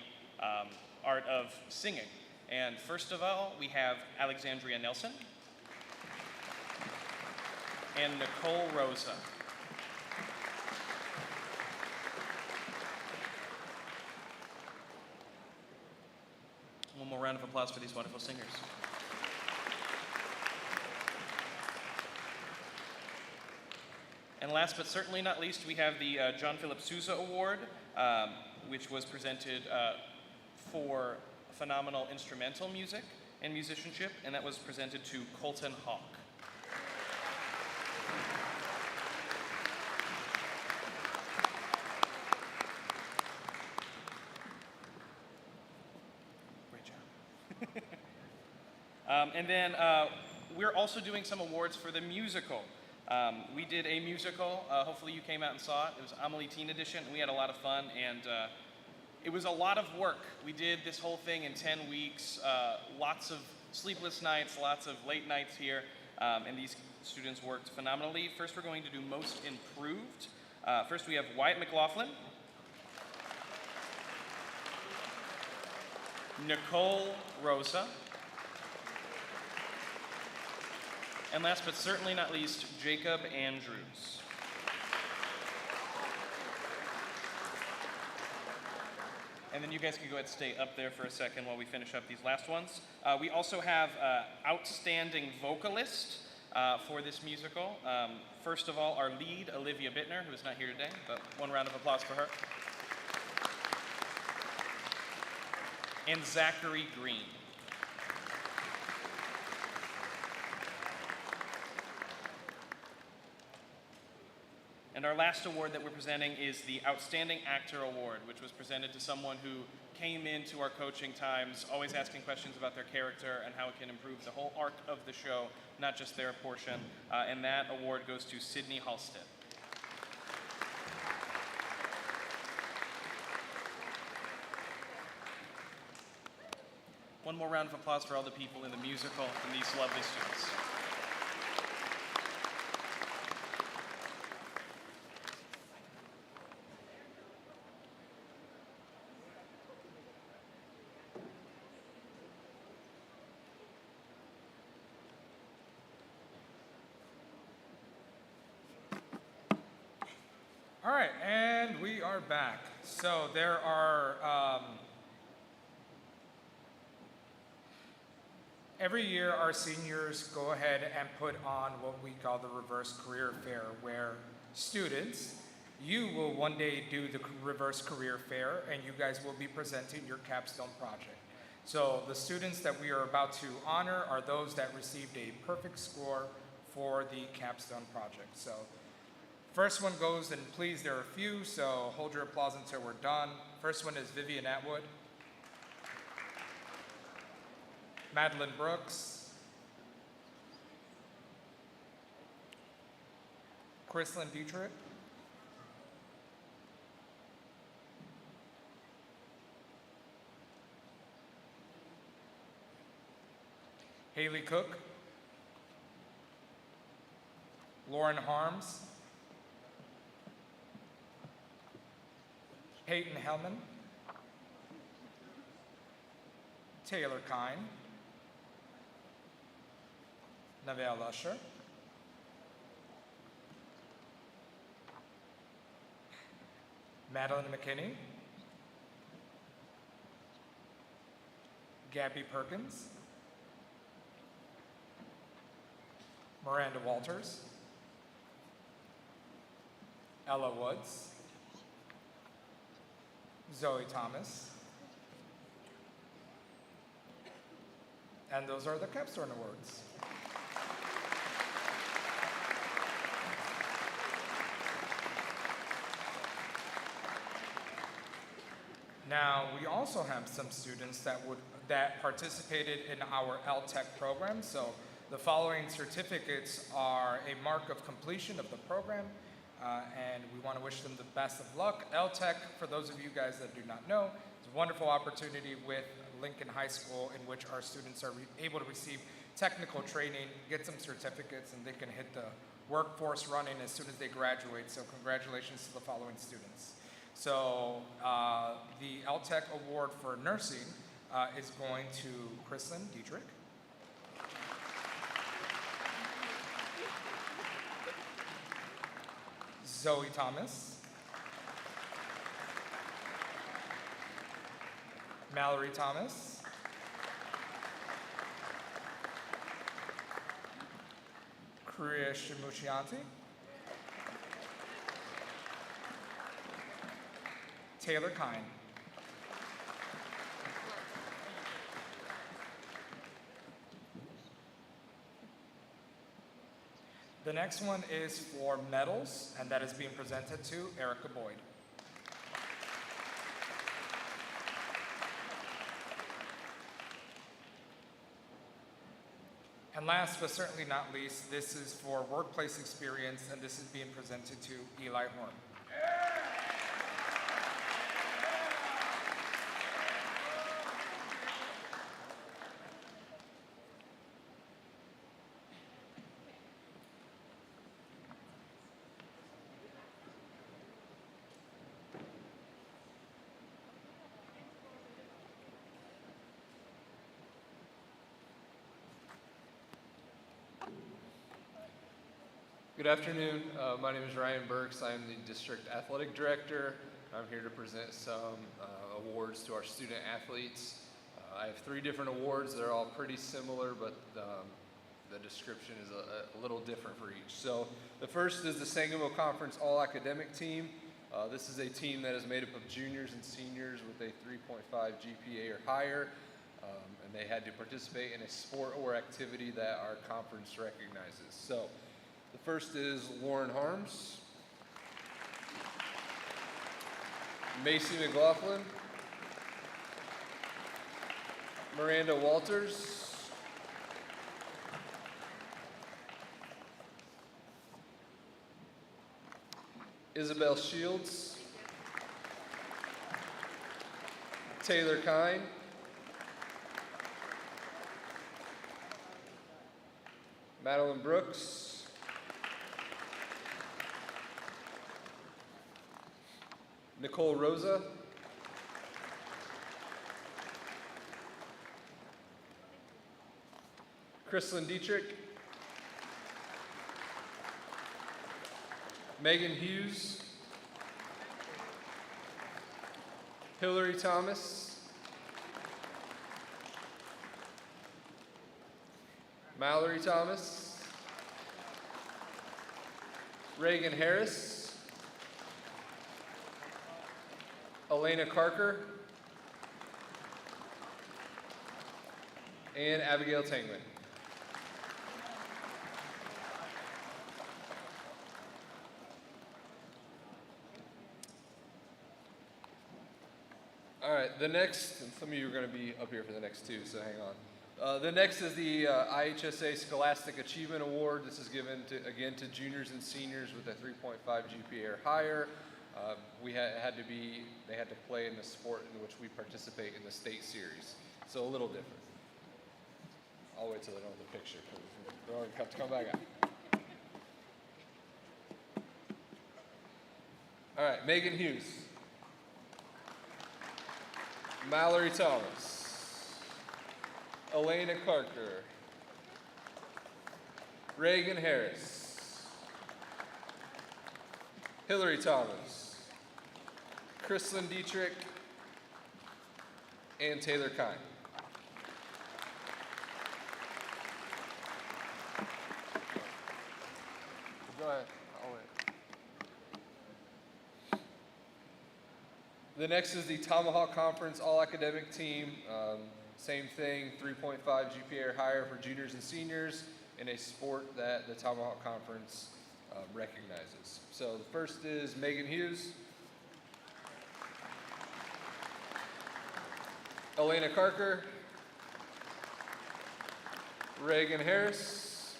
art of singing. And first of all, we have Alexandria Nelson and Nicole Rosa. One more round of applause for these wonderful singers. And last but certainly not least, we have the John Philip Sousa Award, which was presented for phenomenal instrumental music and musicianship, and that was presented to Colton Hawk. And then we're also doing some awards for the musical. We did a musical, hopefully you came out and saw it. It was Amelie Teen Edition, and we had a lot of fun, and it was a lot of work. We did this whole thing in 10 weeks, lots of sleepless nights, lots of late nights here, and these students worked phenomenally. First, we're going to do Most Improved. First, we have Wyatt McLaughlin, Nicole Rosa, and last but certainly not least, Jacob Andrews. And then you guys can go ahead and stay up there for a second while we finish up these last ones. We also have Outstanding Vocalist for this musical. First of all, our lead, Olivia Bittner, who is not here today, but one round of applause for her. And Zachary Green. And our last award that we're presenting is the Outstanding Actor Award, which was presented to someone who came into our coaching times always asking questions about their character and how it can improve the whole arc of the show, not just their portion. And that award goes to Sydney Halstead. One more round of applause for all the people in the musical and these lovely students. All right, and we are back. So there are, every year our seniors go ahead and put on what we call the Reverse Career Fair, where students, you will one day do the Reverse Career Fair, and you guys will be presenting your capstone project. So the students that we are about to honor are those that received a perfect score for the capstone project. So first one goes, and please, there are a few, so hold your applause until we're done. First one is Vivian Atwood, Madeline Brooks, Chrislyn Dietrich, Haley Cook, Lauren Harms, Peyton Hellman, Taylor Kine, Neville Lusher, Madeline McKinney, Gabby Perkins, Miranda Walters, Ella Woods, Zoe Thomas, and those are the capstone awards. Now, we also have some students that participated in our LTEC program. So the following certificates are a mark of completion of the program, and we want to wish them the best of luck. LTEC, for those of you guys that do not know, is a wonderful opportunity with Lincoln High School in which our students are able to receive technical training, get some certificates, and they can hit the workforce running as soon as they graduate. So congratulations to the following students. So the LTEC Award for Nursing is going to Chrislyn Dietrich, Zoe Thomas, Mallory Thomas, Kriya Shimushianti, Taylor Kine. The next one is for medals, and that is being presented to Erica Boyd. And last but certainly not least, this is for workplace experience, and this is being presented to Eli Horn. Good afternoon. My name is Ryan Burks. I'm the District Athletic Director. I'm here to present some awards to our student athletes. I have 3 different awards. They're all pretty similar, but the description is a little different for each. So the first is the Sangamo Conference All-Academic Team. This is a team that is made up of juniors and seniors with a 3.5 GPA or higher, and they had to participate in a sport or activity that our conference recognizes. So the first is Lauren Harms, Macy McLaughlin, Miranda Walters, Isabel Shields, Taylor Kine, Madeline Brooks, Nicole Rosa, Chrislyn Dietrich, Megan Hughes, Hillary Thomas, Mallory Thomas, Reagan Harris, Elena Carker, and Abigail Tangman. All right, the next, and some of you are going to be up here for the next two, so hang on. The next is the IHSA Scholastic Achievement Award. This is given again to juniors and seniors with a 3.5 GPA or higher. They had to play in the sport in which we participate in the state series, so a little different. I'll wait till they don't have the picture, because they're already got to come back out. All right, Megan Hughes. Mallory Thomas, Elena Carter, Reagan Harris, Hillary Thomas, Chrislyn Dietrich, and Taylor Kine. Go ahead, I'll wait. The next is the Tomahawk Conference All-Academic Team. Same thing, 3.5 GPA or higher for juniors and seniors in a sport that the Tomahawk Conference recognizes. So the first is Megan Hughes, Elena Carker, Reagan Harris,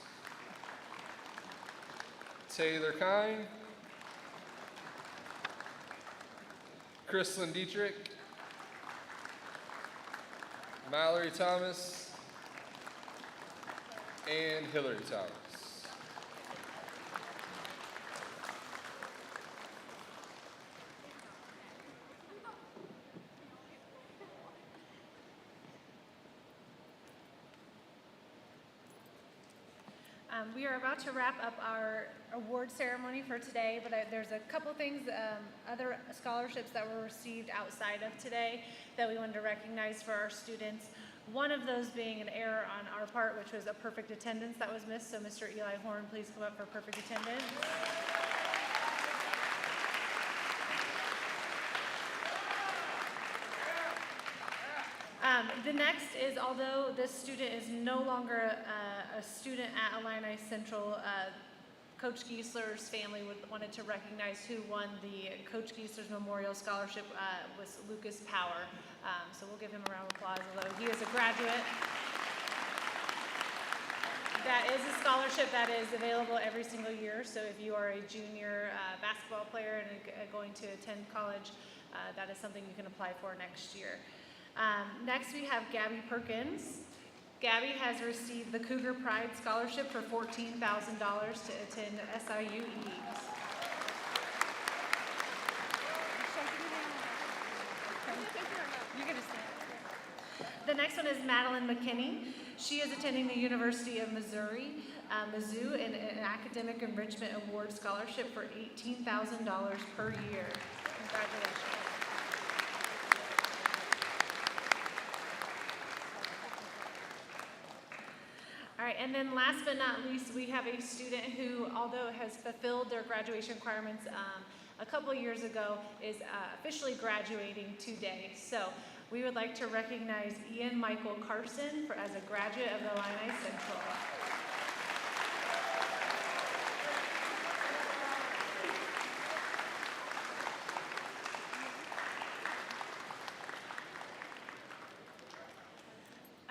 Taylor Kine, Chrislyn Dietrich, Mallory Thomas, and Hillary Thomas. We are about to wrap up our award ceremony for today, but there's a couple things, other scholarships that were received outside of today that we wanted to recognize for our students. One of those being an error on our part, which was a perfect attendance that was missed. So Mr. Eli Horn, please come up for perfect attendance. The next is, although this student is no longer a student at Illini Central, Coach Giesler's family wanted to recognize who won the Coach Giesler's Memorial Scholarship was Lucas Power. So we'll give him a round of applause, although he is a graduate. That is a scholarship that is available every single year. So if you are a junior basketball player and going to attend college, that is something you can apply for next year. Next we have Gabby Perkins. Gabby has received the Cougar Pride Scholarship for $14,000 to attend SIU Eames. The next one is Madeline McKinney. She is attending the University of Missouri, Mizzou, in an Academic Enrichment Award Scholarship for $18,000 per year. Congratulations. All right, and then last but not least, we have a student who, although has fulfilled their graduation requirements a couple years ago, is officially graduating today. So we would like to recognize Ian Michael Carson as a graduate of Illini Central.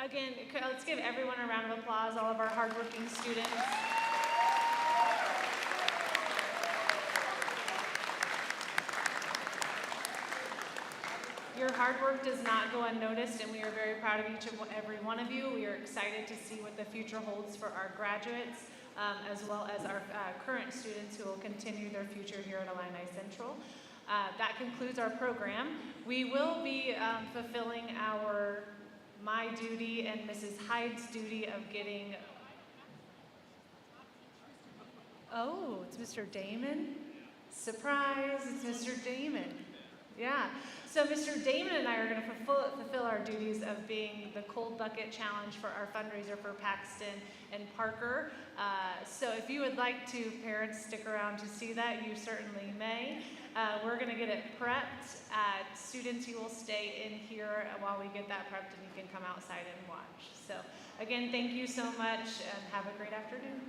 Again, let's give everyone a round of applause, all of our hardworking students. Your hard work does not go unnoticed, and we are very proud of each and every one of you. We are excited to see what the future holds for our graduates, as well as our current students who will continue their future here at Illini Central. That concludes our program. We will be fulfilling my duty and Mrs. Hyde's duty of getting, oh, it's Mr. Damon? Surprise, it's Mr. Damon. Yeah. So Mr. Damon and I are going to fulfill our duties of being the Cold Bucket Challenge for our fundraiser for Paxton and Parker. So if you would like to, parents, stick around to see that, you certainly may. We're going to get it prepped. Students, you will stay in here while we get that prepped, and you can come outside and watch. So again, thank you so much, and have a great afternoon.